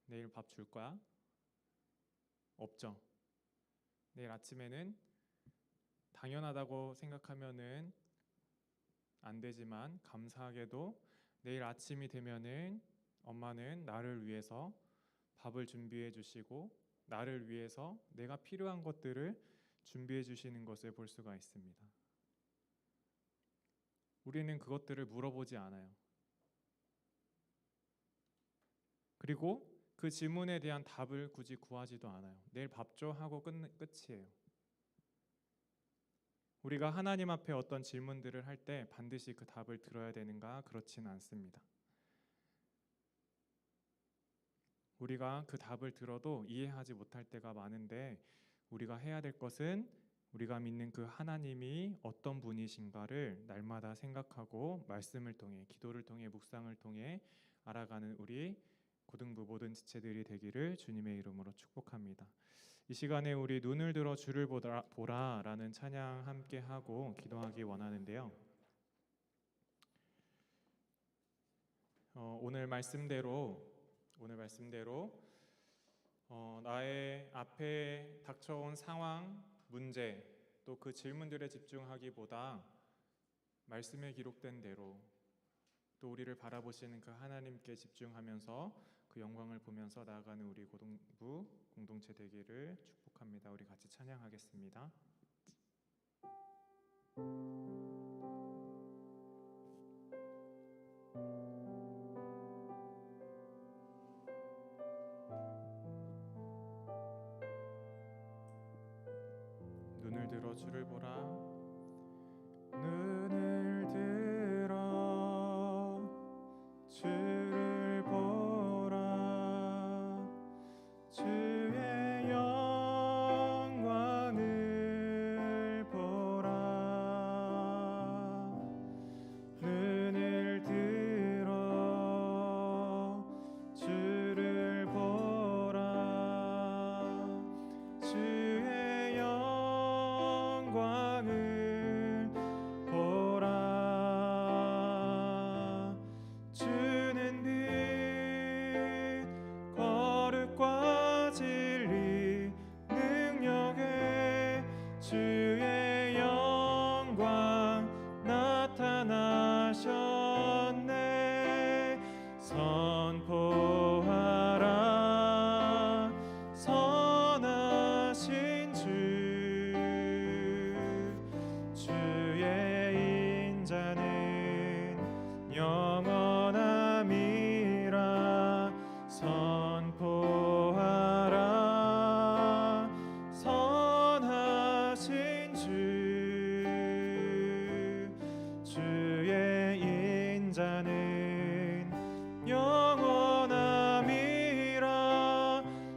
내일 밥 줄 거야? 없죠. 내일 아침에는 당연하다고 생각하면은 안 되지만 감사하게도 내일 아침이 되면은 엄마는 나를 위해서 밥을 준비해 주시고 나를 위해서 내가 필요한 것들을 준비해 주시는 것을 볼 수가 있습니다. 우리는 그것들을 물어보지 않아요. 그리고 그 질문에 대한 답을 굳이 구하지도 않아요. 내일 밥 줘 하고 끝이에요. 우리가 하나님 앞에 어떤 질문들을 할 때 반드시 그 답을 들어야 되는가? 그렇지는 않습니다. 우리가 그 답을 들어도 이해하지 못할 때가 많은데 우리가 해야 될 것은 우리가 믿는 그 하나님이 어떤 분이신가를 날마다 생각하고 말씀을 통해 기도를 통해 묵상을 통해 알아가는 우리 고등부 모든 지체들이 되기를 주님의 이름으로 축복합니다. 이 시간에 우리 눈을 들어 주를 보라라는 찬양 함께 하고 기도하기 원하는데요. 오늘 말씀대로 나의 앞에 닥쳐온 상황, 문제, 또 그 질문들에 집중하기보다 말씀에 기록된 대로 또 우리를 바라보시는 그 하나님께 집중하면서 그 영광을 보면서 나아가는 우리 고등부 공동체 되기를 축복합니다. 우리 같이 찬양하겠습니다. 눈을 들어 주를 보라. 눈을 들어 주를 보라. 주의 영광을 보라. 눈을 들어 주를 보라. 주의 영광을 보라. 주는 빛 거룩과 진리 능력에 주의 영광 나타나셨네. 선포하라 선하신 주. 주의 인자는 영원함이라. 선포하라 선하신 주. 주의 인자는 영원함이라.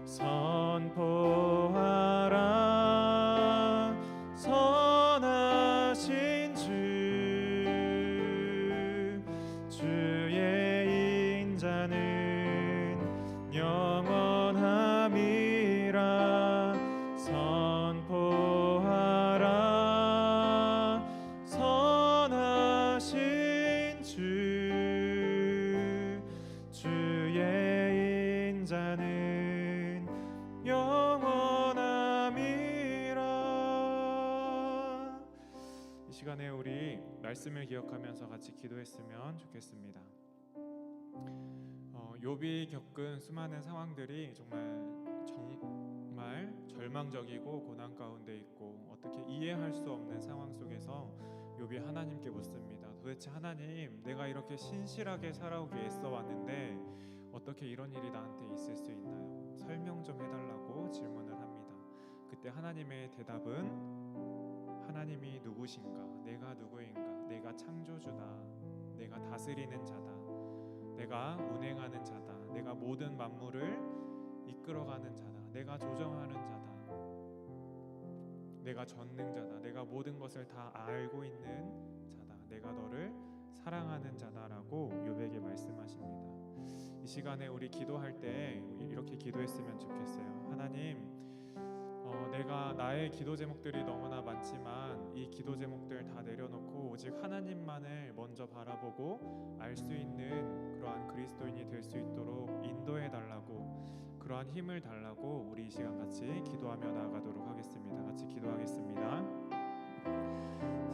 선포하라 선하신 주. 주의 인자는 영원함이라. 선포하라 선하신 주. 주의 인자는 영원함이라. 이 시간에 우리 말씀을 기억하면서 같이 기도했으면 좋겠습니다. 욥이 겪은 수많은 상황들이 정말 절망적이고 고난 가운데 있고 어떻게 이해할 수 없는 상황 속에서 욥이 하나님께 묻습니다. 도대체 하나님, 내가 이렇게 신실하게 살아오기 애써 왔는데 어떻게 이런 일이 나한테 있을 수 있나요? 설명 좀 해달라고 질문을 합니다. 그때 하나님의 대답은 하나님이 누구신가? 내가 누구인가? 내가 창조주다. 내가 다스리는 자다. 내가 운행하는 자다. 내가 모든 만물을 이끌어가는 자다. 내가 조정하는 자다. 내가 전능자다. 내가 모든 것을 다 알고 있는 자다. 내가 너를 사랑하는 자다라고 욥에게 말씀하십니다. 이 시간에 우리 기도할 때 이렇게 기도했으면 좋겠어요. 하나님, 내가 나의 기도 제목들이 너무나 많지만 이 기도 제목들 다 내려놓고 오직 하나님만을 먼저 바라보고 알 수 있는 그러한 그리스도인이 될 수 있도록 인도해 달라고, 그러한 힘을 달라고 우리 이 시간 같이 기도하며 나아가도록 하겠습니다. 같이 기도하겠습니다.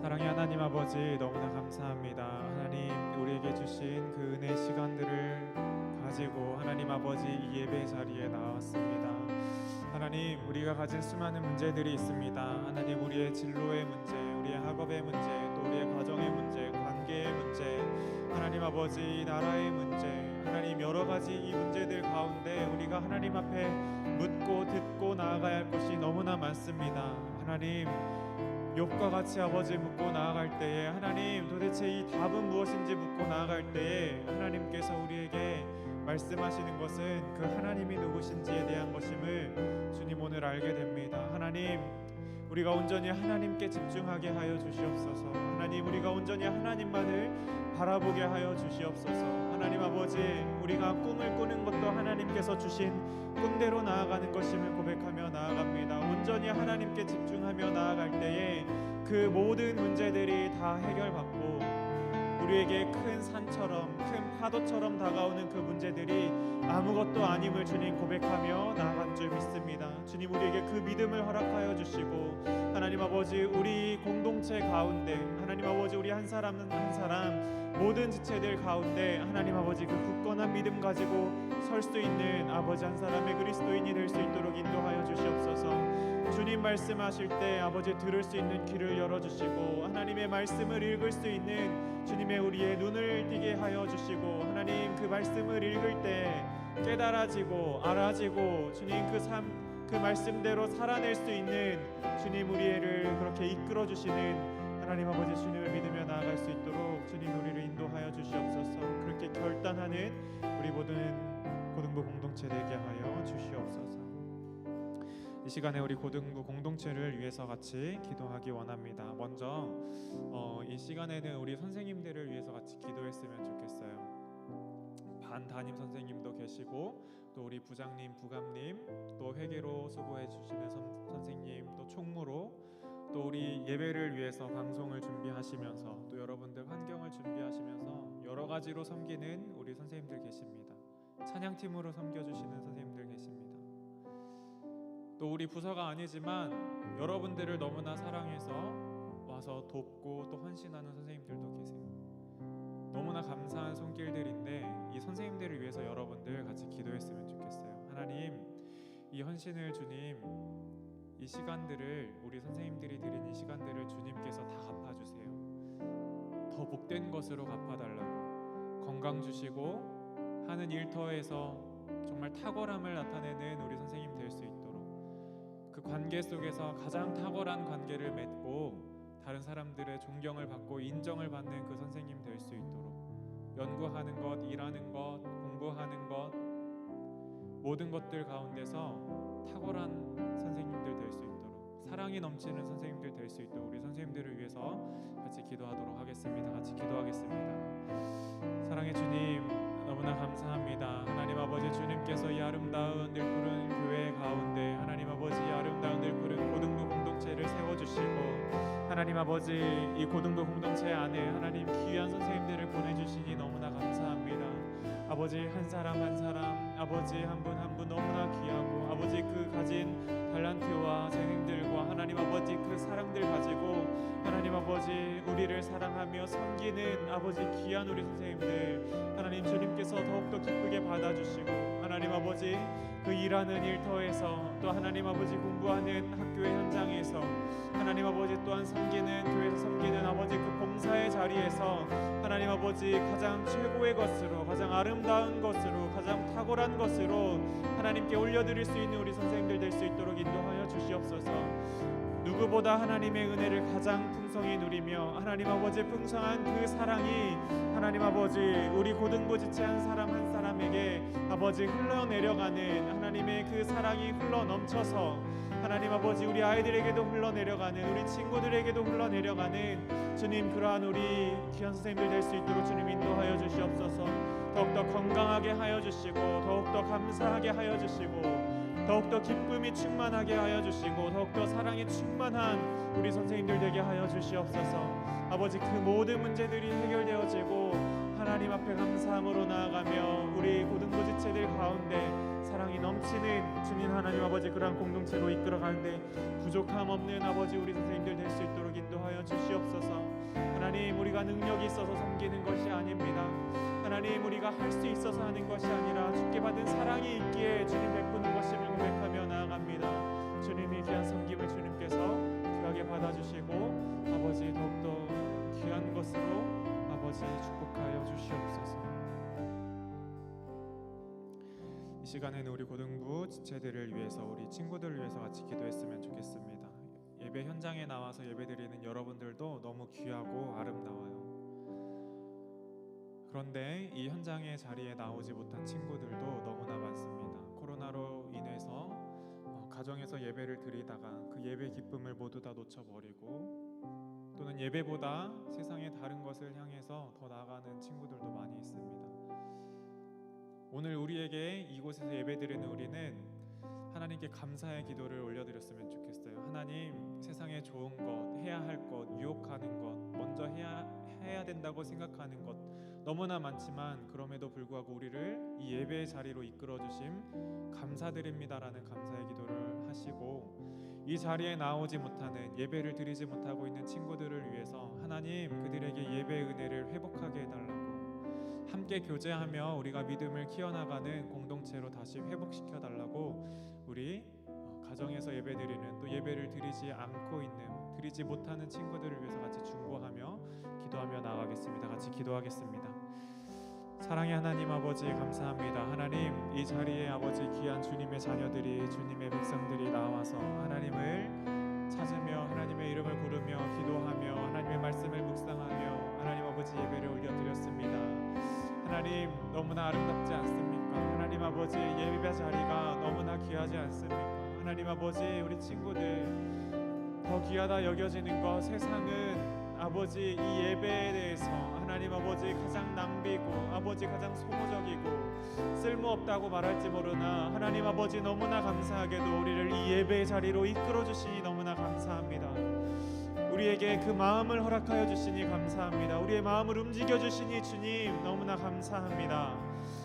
사랑의 하나님 아버지, 너무나 감사합니다. 하나님, 우리에게 주신 그 은혜 시간들을 가지고 하나님 아버지 이 예배 자리에 나왔습니다. 하나님, 우리가 가진 수많은 문제들이 있습니다. 하나님, 우리의 진로의 문제, 우리의 학업의 문제, 또 우리의 가정의 문제, 관계의 문제, 하나님 아버지 나라의 문제, 하나님 여러 가지 이 문제들 가운데 우리가 하나님 앞에 묻고 듣고 나아가야 할 것이 너무나 많습니다. 하나님, 욥과 같이 아버지 묻고 나아갈 때에 하나님, 도대체 이 답은 무엇인지 묻고 나아갈 때에 하나님께서 우리에게 말씀하시는 것은 그 하나님이 누구신지에 대한 것임을 주님 오늘 알게 됩니다. 하나님, 우리가 온전히 하나님께 집중하게 하여 주시옵소서. 하나님, 우리가 온전히 하나님만을 바라보게 하여 주시옵소서. 하나님 아버지, 우리가 꿈을 꾸는 것도 하나님께서 주신 꿈대로 나아가는 것임을 고백하며 나아갑니다. 온전히 하나님께 집중하며 나아갈 때에 그 모든 문제들이 다 해결받고 우리에게 큰 산처럼 큰 파도처럼 다가오는 그 문제들이 아무것도 아님을 주님 고백하며 나아간 줄 믿습니다. 주님 우리에게 그 믿음을 허락하여 주시고 하나님 아버지 우리 공동체 가운데 하나님 아버지 우리 한 사람 한 사람 모든 지체들 가운데 하나님 아버지 그 굳건한 믿음 가지고 설 수 있는 아버지 한 사람의 그리스도인이 될 수 있도록 인도하여 주시옵소서. 주님 말씀하실 때 아버지 들을 수 있는 귀를 열어주시고 하나님의 말씀을 읽을 수 있는 주님의 우리의 눈을 띄게 하여 주시고 하나님 그 말씀을 읽을 때 깨달아지고 알아지고 주님 그 말씀대로 살아낼 수 있는 주님 우리를 그렇게 이끌어 주시는 하나님 아버지 주님을 믿으며 나아갈 수 있도록 주님 우리를 인도하여 주시옵소서. 그렇게 결단하는 우리 모든 고등부 공동체 되게 하여 주시옵소서. 이 시간에 우리 고등부 공동체를 위해서 같이 기도하기 원합니다. 먼저 이 시간에는 우리 선생님들을 위해서 같이 기도했으면 좋겠어요. 반 담임 선생님도 계시고 또 우리 부장님, 부감님, 또 회계로 수고해 주시는 선생님, 또 총무로 또 우리 예배를 위해서 방송을 준비하시면서 또 여러분들 환경을 준비하시면서 여러 가지로 섬기는 우리 선생님들 계십니다. 찬양팀으로 섬겨주시는 선생님들 계십니다. 또 우리 부서가 아니지만 여러분들을 너무나 사랑해서 와서 돕고 또 헌신하는 선생님들도 계세요. 너무나 감사한 손길들인데 이 선생님들을 위해서 여러분들 같이 기도했으면 좋겠어요. 하나님, 이 헌신을 주님, 이 시간들을 우리 선생님들이 드린 이 시간들을 주님께서 다 갚아주세요. 더 복된 것으로 갚아달라고 건강 주시고 하는 일터에서 정말 탁월함을 나타내는 우리 선생님 될 수 있도록 그 관계 속에서 가장 탁월한 관계를 맺고 다른 사람들의 존경을 받고 인정을 받는 그 선생님 될 수 있도록 연구하는 것, 일하는 것, 공부하는 것 모든 것들 가운데서 탁월한 선생님들 될 수 있도록 사랑이 넘치는 선생님들 될 수 있도록 우리 선생님들을 위해서 같이 기도하도록 하겠습니다. 같이 기도하겠습니다. 사랑의 주님, 너무나 감사합니다. 하나님 아버지, 주님께서 이 아름다운 늘푸른 교회 가운데 하나님 아버지 이 아름다운 늘푸른 고등부 공동체를 세워주시고 하나님 아버지 이 고등부 공동체 안에 하나님 귀한 선생님들을 보내주시니 너무나 감사합니다. 아버지 한 사람 한 사람 아버지 한 분 한 분 너무나 귀하고 아버지 그 가진 달란트와 재능들과 하나님 아버지 그 사랑들 가지고 하나님 아버지 우리를 사랑하며 섬기는 아버지 귀한 우리 선생님들 하나님 주님께서 더욱더 기쁘게 받아주시고 하나님 아버지 그 일하는 일터에서 또 하나님 아버지 공부하는 학교의 현장에서 하나님 아버지 또한 섬기는 교회에서 섬기는 아버지 그 봉사의 자리에서 하나님 아버지 가장 최고의 것으로 가장 아름다운 것으로 가장 탁월한 것으로 하나님께 올려드릴 수 있는 우리 선생님들 될 수 있도록 인도하여 주시옵소서. 누구보다 하나님의 은혜를 가장 풍성히 누리며 하나님 아버지 풍성한 그 사랑이 하나님 아버지 우리 고등부 지체 한 사람 한 사람에게 아버지 흘러내려가는 하나님의 그 사랑이 흘러넘쳐서 하나님 아버지 우리 아이들에게도 흘러내려가는 우리 친구들에게도 흘러내려가는 주님 그러한 우리 귀한 선생님들 될 수 있도록 주님 인도하여 주시옵소서. 더욱더 건강하게 하여 주시고 더욱더 감사하게 하여 주시고 더욱더 기쁨이 충만하게 하여 주시고 더욱더 사랑이 충만한 우리 선생님들 되게 하여 주시옵소서. 아버지 그 모든 문제들이 해결되어지고 하나님 앞에 감사함으로 나아가며 우리 고등부 지체들 가운데 사랑이 넘치는 주님 하나님 아버지 그러한 공동체로 이끌어가는데 부족함 없는 아버지 우리 선생님들 될 수 있도록 인도하여 주시옵소서. 하나님 우리가 능력이 있어서 섬기는 것이 아닙니다. 하나님 우리가 할 수 있어서 하는 것이 아니라 주께 받은 사랑이 있기에 주님 베푸는 것임을 고백하며 나아갑니다. 주님이 귀한 섬김을 주님께서 귀하게 받아주시고 아버지 더욱더 귀한 것으로 아버지 축복하여 주시옵소서. 이 시간에는 우리 고등부 지체들을 위해서 우리 친구들을 위해서 같이 기도했으면 좋겠습니다. 예배 현장에 나와서 예배드리는 여러분들도 너무 귀하고 아름다워요. 그런데 이 현장의 자리에 나오지 못한 친구들도 너무나 많습니다. 코로나로 인해서 가정에서 예배를 드리다가 그 예배 기쁨을 모두 다 놓쳐버리고 또는 예배보다 세상의 다른 것을 향해서 더 나아가는 친구들도 많이 있습니다. 오늘 우리에게 이곳에서 예배드리는 우리는 하나님께 감사의 기도를 올려드렸으면 좋겠어요. 하나님, 세상에 좋은 것, 해야 할 것, 유혹하는 것, 먼저 해야 된다고 생각하는 것 너무나 많지만 그럼에도 불구하고 우리를 이 예배의 자리로 이끌어 주심 감사드립니다라는 감사의 기도를 하시고, 이 자리에 나오지 못하는, 예배를 드리지 못하고 있는 친구들을 위해서 하나님 그들에게 예배의 은혜를 회복하게 해달라고, 함께 교제하며 우리가 믿음을 키워나가는 공동체로 다시 회복시켜 달라고, 우리 가정에서 예배드리는, 또 예배를 드리지 않고 있는, 드리지 못하는 친구들을 위해서 같이 중보하며 기도하며 나아가겠습니다. 같이 기도하겠습니다. 사랑의 하나님 아버지, 감사합니다. 하나님, 이 자리에 아버지 귀한 주님의 자녀들이, 주님의 백성들이 나와서 하나님을 찾으며 하나님의 이름을 부르며 기도하며 하나님의 말씀을 묵상하며 하나님 아버지 예배를 올려드렸습니다. 하나님, 너무나 아름답지 않습니까? 하나님 아버지, 예배 자리가 너무나 귀하지 않습니까? 하나님 아버지, 우리 친구들 더 귀하다 여겨지는 것, 세상은 아버지 이 예배에 대해서 하나님 아버지 가장 낭비고 아버지 가장 소모적이고 쓸모없다고 말할지 모르나, 하나님 아버지 너무나 감사하게도 우리를 이 예배의 자리로 이끌어 주시니 너무나 감사합니다. 우리에게 그 마음을 허락하여 주시니 감사합니다. 우리의 마음을 움직여 주시니 주님 너무나 감사합니다.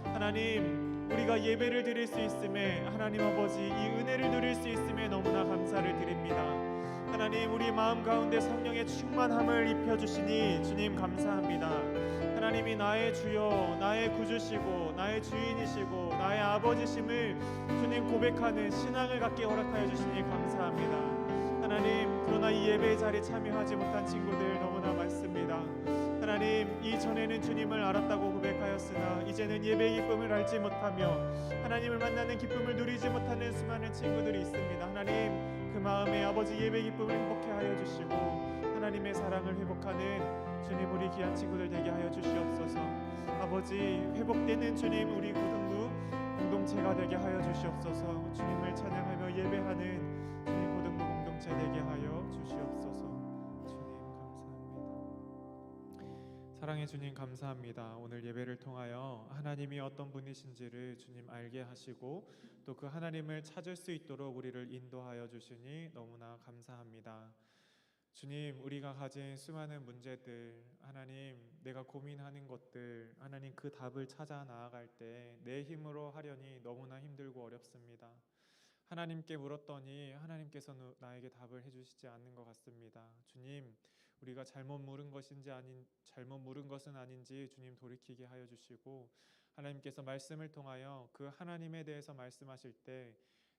하나님, 우리가 예배를 드릴 수 있음에, 하나님 아버지 이 은혜를 누릴 수 있음에 너무나 감사를 드립니다. 하나님, 우리 마음 가운데 성령의 충만함을 입혀주시니 주님 감사합니다. 하나님이 나의 주여, 나의 구주시고 나의 주인이시고 나의 아버지심을 주님 고백하는 신앙을 갖게 허락하여 주시니 감사합니다. 하나님, 그러나 이 예배의 자리에 참여하지 못한 친구들 너무나 많습니다. 하나님, 이전에는 주님을 알았다고 고백하였으나 이제는 예배의 기쁨을 알지 못하며 하나님을 만나는 기쁨을 누리지 못하는 수많은 친구들이 있습니다. 하나님, 그 마음에 아버지 예배 기쁨을 행복해 하여 주시고 하나님의 사랑을 회복하는 주님, 우리 귀한 친구들 되게 하여 주시옵소서. 아버지, 회복되는 주님, 우리 고등부 공동체가 되게 하여 주시옵소서. 주님을 찬양하며 예배하는 주님 고등부 공동체 되게 하여 주시옵소서. 주님 감사합니다. 사랑의 주님 감사합니다. 오늘 예배를 통하여 하나님이 어떤 분이신지를 주님 알게 하시고 또 그 하나님을 찾을 수 있도록 우리를 인도하여 주시니 너무나 감사합니다. 주님, 우리가 가진 수많은 문제들, 하나님, 내가 고민하는 것들, 하나님 그 답을 찾아 나아갈 때 내 힘으로 하려니 너무나 힘들고 어렵습니다. 하나님께 물었더니 하나님께서는 나에게 답을 해주시지 않는 것 같습니다. 주님, 우리가 잘못 물은 것은 아닌지 주님 돌이키게 하여 주시고, 하나님께서 말씀을 통하여 그 하나님에 대해서 말씀하실 때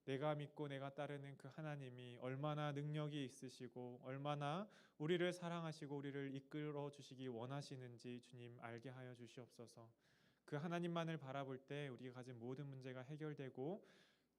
내가 믿고 내가 따르는 그 하나님이 얼마나 능력이 있으시고 얼마나 우리를 사랑하시고 우리를 이끌어 주시기 원하시는지 주님 알게 하여 주시옵소서. 그 하나님만을 바라볼 때 우리가 가진 모든 문제가 해결되고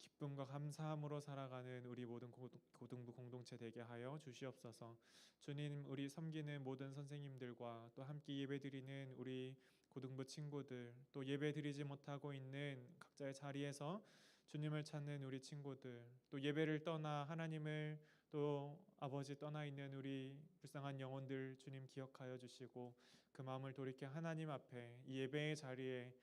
기쁨과 감사함으로 살아가는 우리 모든 고등부 공동체 되게 하여 주시옵소서. 주님, 우리 섬기는 모든 선생님들과 또 함께 예배드리는 우리 고등부 친구들, 또 예배드리지 못하고 있는 각자의 자리에서 주님을 찾는 우리 친구들, 또 예배를 떠나 하나님을 또 아버지 떠나 있는 우리 불쌍한 영혼들 주님 기억하여 주시고 그 마음을 돌이켜 하나님 앞에 이 예배의 자리에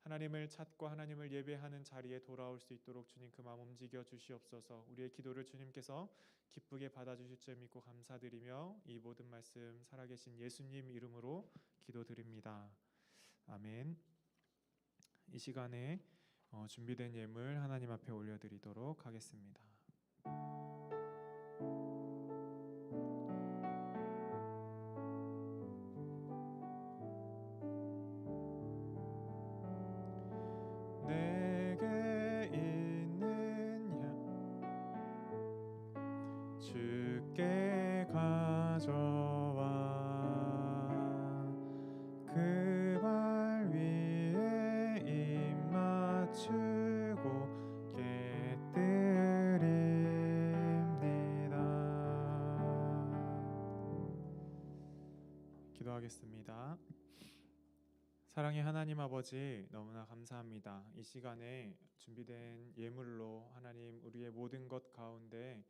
하나님을 찾고 하나님을 예배하는 자리에 돌아올 수 있도록 주님 그 마음 움직여 주시옵소서. 우리의 기도를 주님께서 기쁘게 받아주실 줄 믿고 감사드리며 이 모든 말씀 살아계신 예수님 이름으로 기도드립니다. 아멘. 이 시간에 준비된 예물 하나님 앞에 올려드리도록 하겠습니다. 내게 있는 양 주께 가져와 그 발 위에 입 맞추고 깨뜨립니다. 기도하겠습니다. 사랑의 하나님 아버지, 너무나 감사합니다. 이 시간에 준비된 예물로 하나님 우리의 모든 것 가운데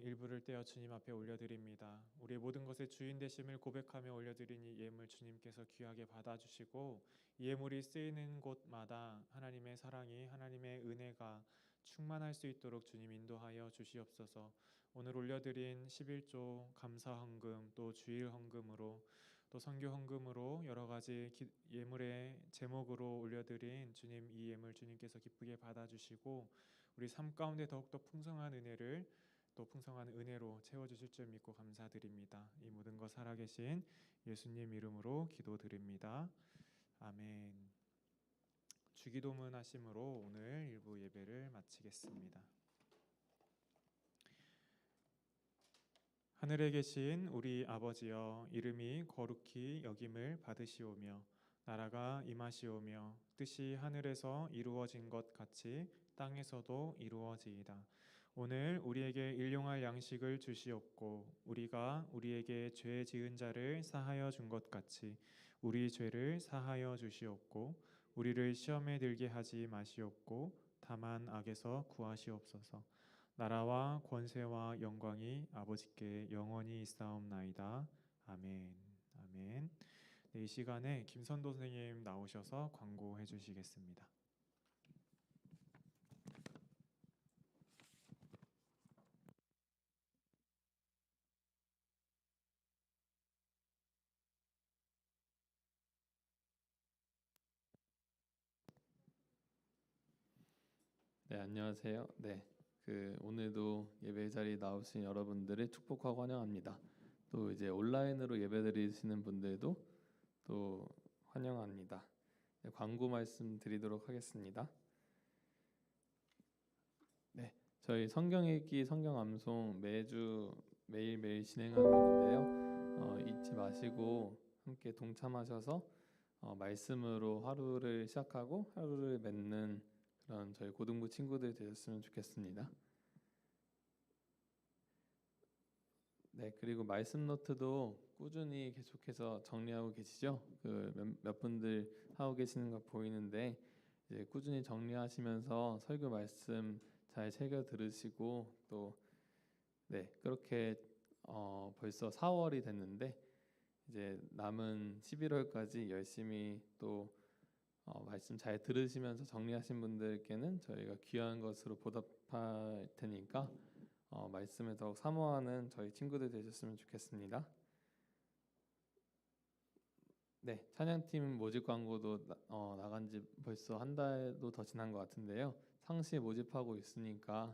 일부를 떼어 주님 앞에 올려드립니다. 우리의 모든 것의 주인 되심을 고백하며 올려드린 이 예물 주님께서 귀하게 받아주시고 이 예물이 쓰이는 곳마다 하나님의 사랑이, 하나님의 은혜가 충만할 수 있도록 주님 인도하여 주시옵소서. 오늘 올려드린 11조 감사 헌금 또 주일 헌금으로 또 선교 헌금으로 여러 가지 예물의 제목으로 올려드린 주님, 이 예물 주님께서 기쁘게 받아주시고 우리 삶 가운데 더욱더 풍성한 은혜를 또 풍성한 은혜로 채워주실 줄 믿고 감사드립니다. 이 모든 것 살아계신 예수님 이름으로 기도드립니다. 아멘. 주기도문 하심으로 오늘 일부 예배를 마치겠습니다. 하늘에 계신 우리 아버지여, 이름이 거룩히 여김을 받으시오며 나라가 임하시오며 뜻이 하늘에서 이루어진 것 같이 땅에서도 이루어지이다. 오늘 우리에게 일용할 양식을 주시옵고 우리가 우리에게 죄 지은 자를 사하여 준 것 같이 우리 죄를 사하여 주시옵고 우리를 시험에 들게 하지 마시옵고 다만 악에서 구하시옵소서. 나라와 권세와 영광이 아버지께 영원히 있사옵나이다. 아멘. 아멘. 네, 이 시간에 김선도 선생님 나오셔서 광고해 주시겠습니다. 네, 안녕하세요. 네, 오늘도 예배 자리에 나오신 여러분들을 축복하고 환영합니다. 또 이제 온라인으로 예배드리시는 분들도 또 환영합니다. 네, 광고 말씀드리도록 하겠습니다. 네, 저희 성경 읽기, 성경 암송 매일매일 진행하고 있는데요. 잊지 마시고 함께 동참하셔서 말씀으로 하루를 시작하고 하루를 맺는 그런 저희 고등부 친구들 되셨으면 좋겠습니다. 네, 그리고 말씀 노트도 꾸준히 계속해서 정리하고 계시죠? 몇 분들 하고 계시는 거 보이는데 이제 꾸준히 정리하시면서 설교 말씀 잘 새겨 들으시고 또 네, 그렇게 벌써 4월이 됐는데 이제 남은 11월까지 열심히 또 말씀 잘 들으시면서 정리하신 분들께는 저희가 귀한 것으로 보답할 테니까 말씀을 더욱 사모하는 저희 친구들 되셨으면 좋겠습니다. 네, 찬양팀 모집 광고도 나간 지 벌써 한 달도 더 지난 것 같은데요. 상시 모집하고 있으니까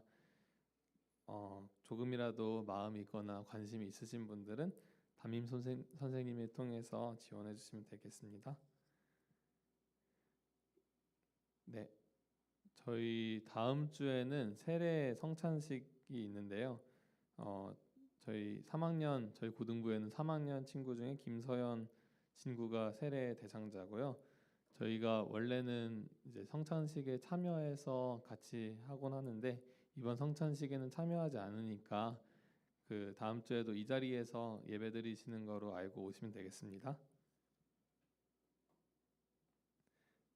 조금이라도 마음이 있거나 관심이 있으신 분들은 담임 선생님을 통해서 지원해 주시면 되겠습니다. 네, 저희 다음 주에는 세례 성찬식이 있는데요. 저희 고등부에는 3학년 친구 중에 김서연 친구가 세례 대상자고요. 저희가 원래는 이제 성찬식에 참여해서 같이 하곤 하는데 이번 성찬식에는 참여하지 않으니까 다음 주에도 이 자리에서 예배드리시는 거로 알고 오시면 되겠습니다.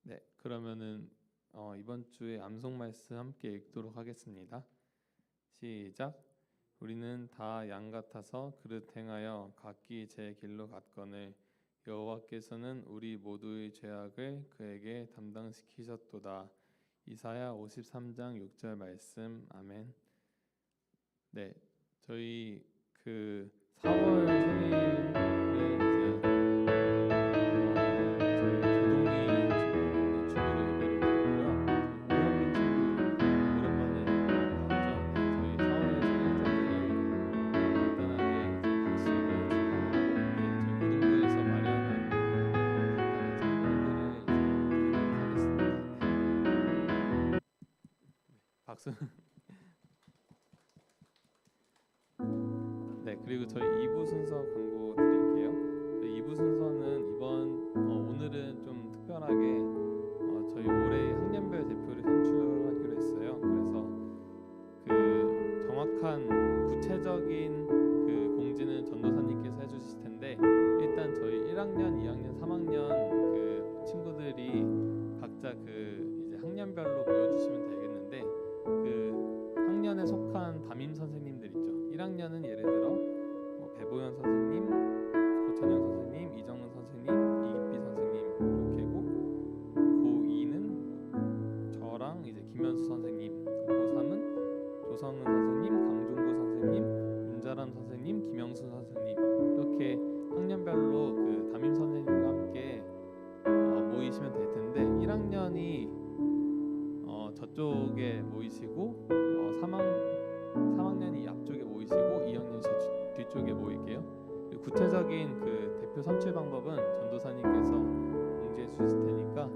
네, 그러면은 이번 주에 암송 말씀 함께 읽도록 하겠습니다. 시작. 우리는 다 양 같아서 그릇 행하여 각기 제 길로 갔거늘 여호와께서는 우리 모두의 죄악을 그에게 담당시키셨도다. 이사야 53장 6절 말씀. 아멘. 네, 저희 4월 생일은 박수. 네, 그리고 저희 2부 순서 광고 드릴게요. 저희 2부 순서는 오늘은 좀 특별하게 저희 올해 학년별 대표를 선출하기로 했어요. 그래서 정확한 구체적인 공지는 전도사님께서 해주실 텐데 일단 저희 1학년, 2학년, 3학년 친구들이 각자 이제 학년별로 모여주시면 되겠는데 학년에 속한 담임 선생님들 있죠. 1학년은 예를 들어 배보현 선생님, 고찬영 선생님, 이정은 선생님, 이기삐 선생님 이렇게고 고2는 저랑 이제 김현수 선생님, 고3은 조성은 선생님, 강종구 선생님, 윤자람 선생님, 김영수 선생님 이렇게 학년별로 담임 앞쪽에 모이시고 3학년이 앞쪽에 모이시고 2학년이 뒤쪽에 모일게요. 구체적인 그 대표 선출 방법은 전도사님께서 공지해 주실 테니까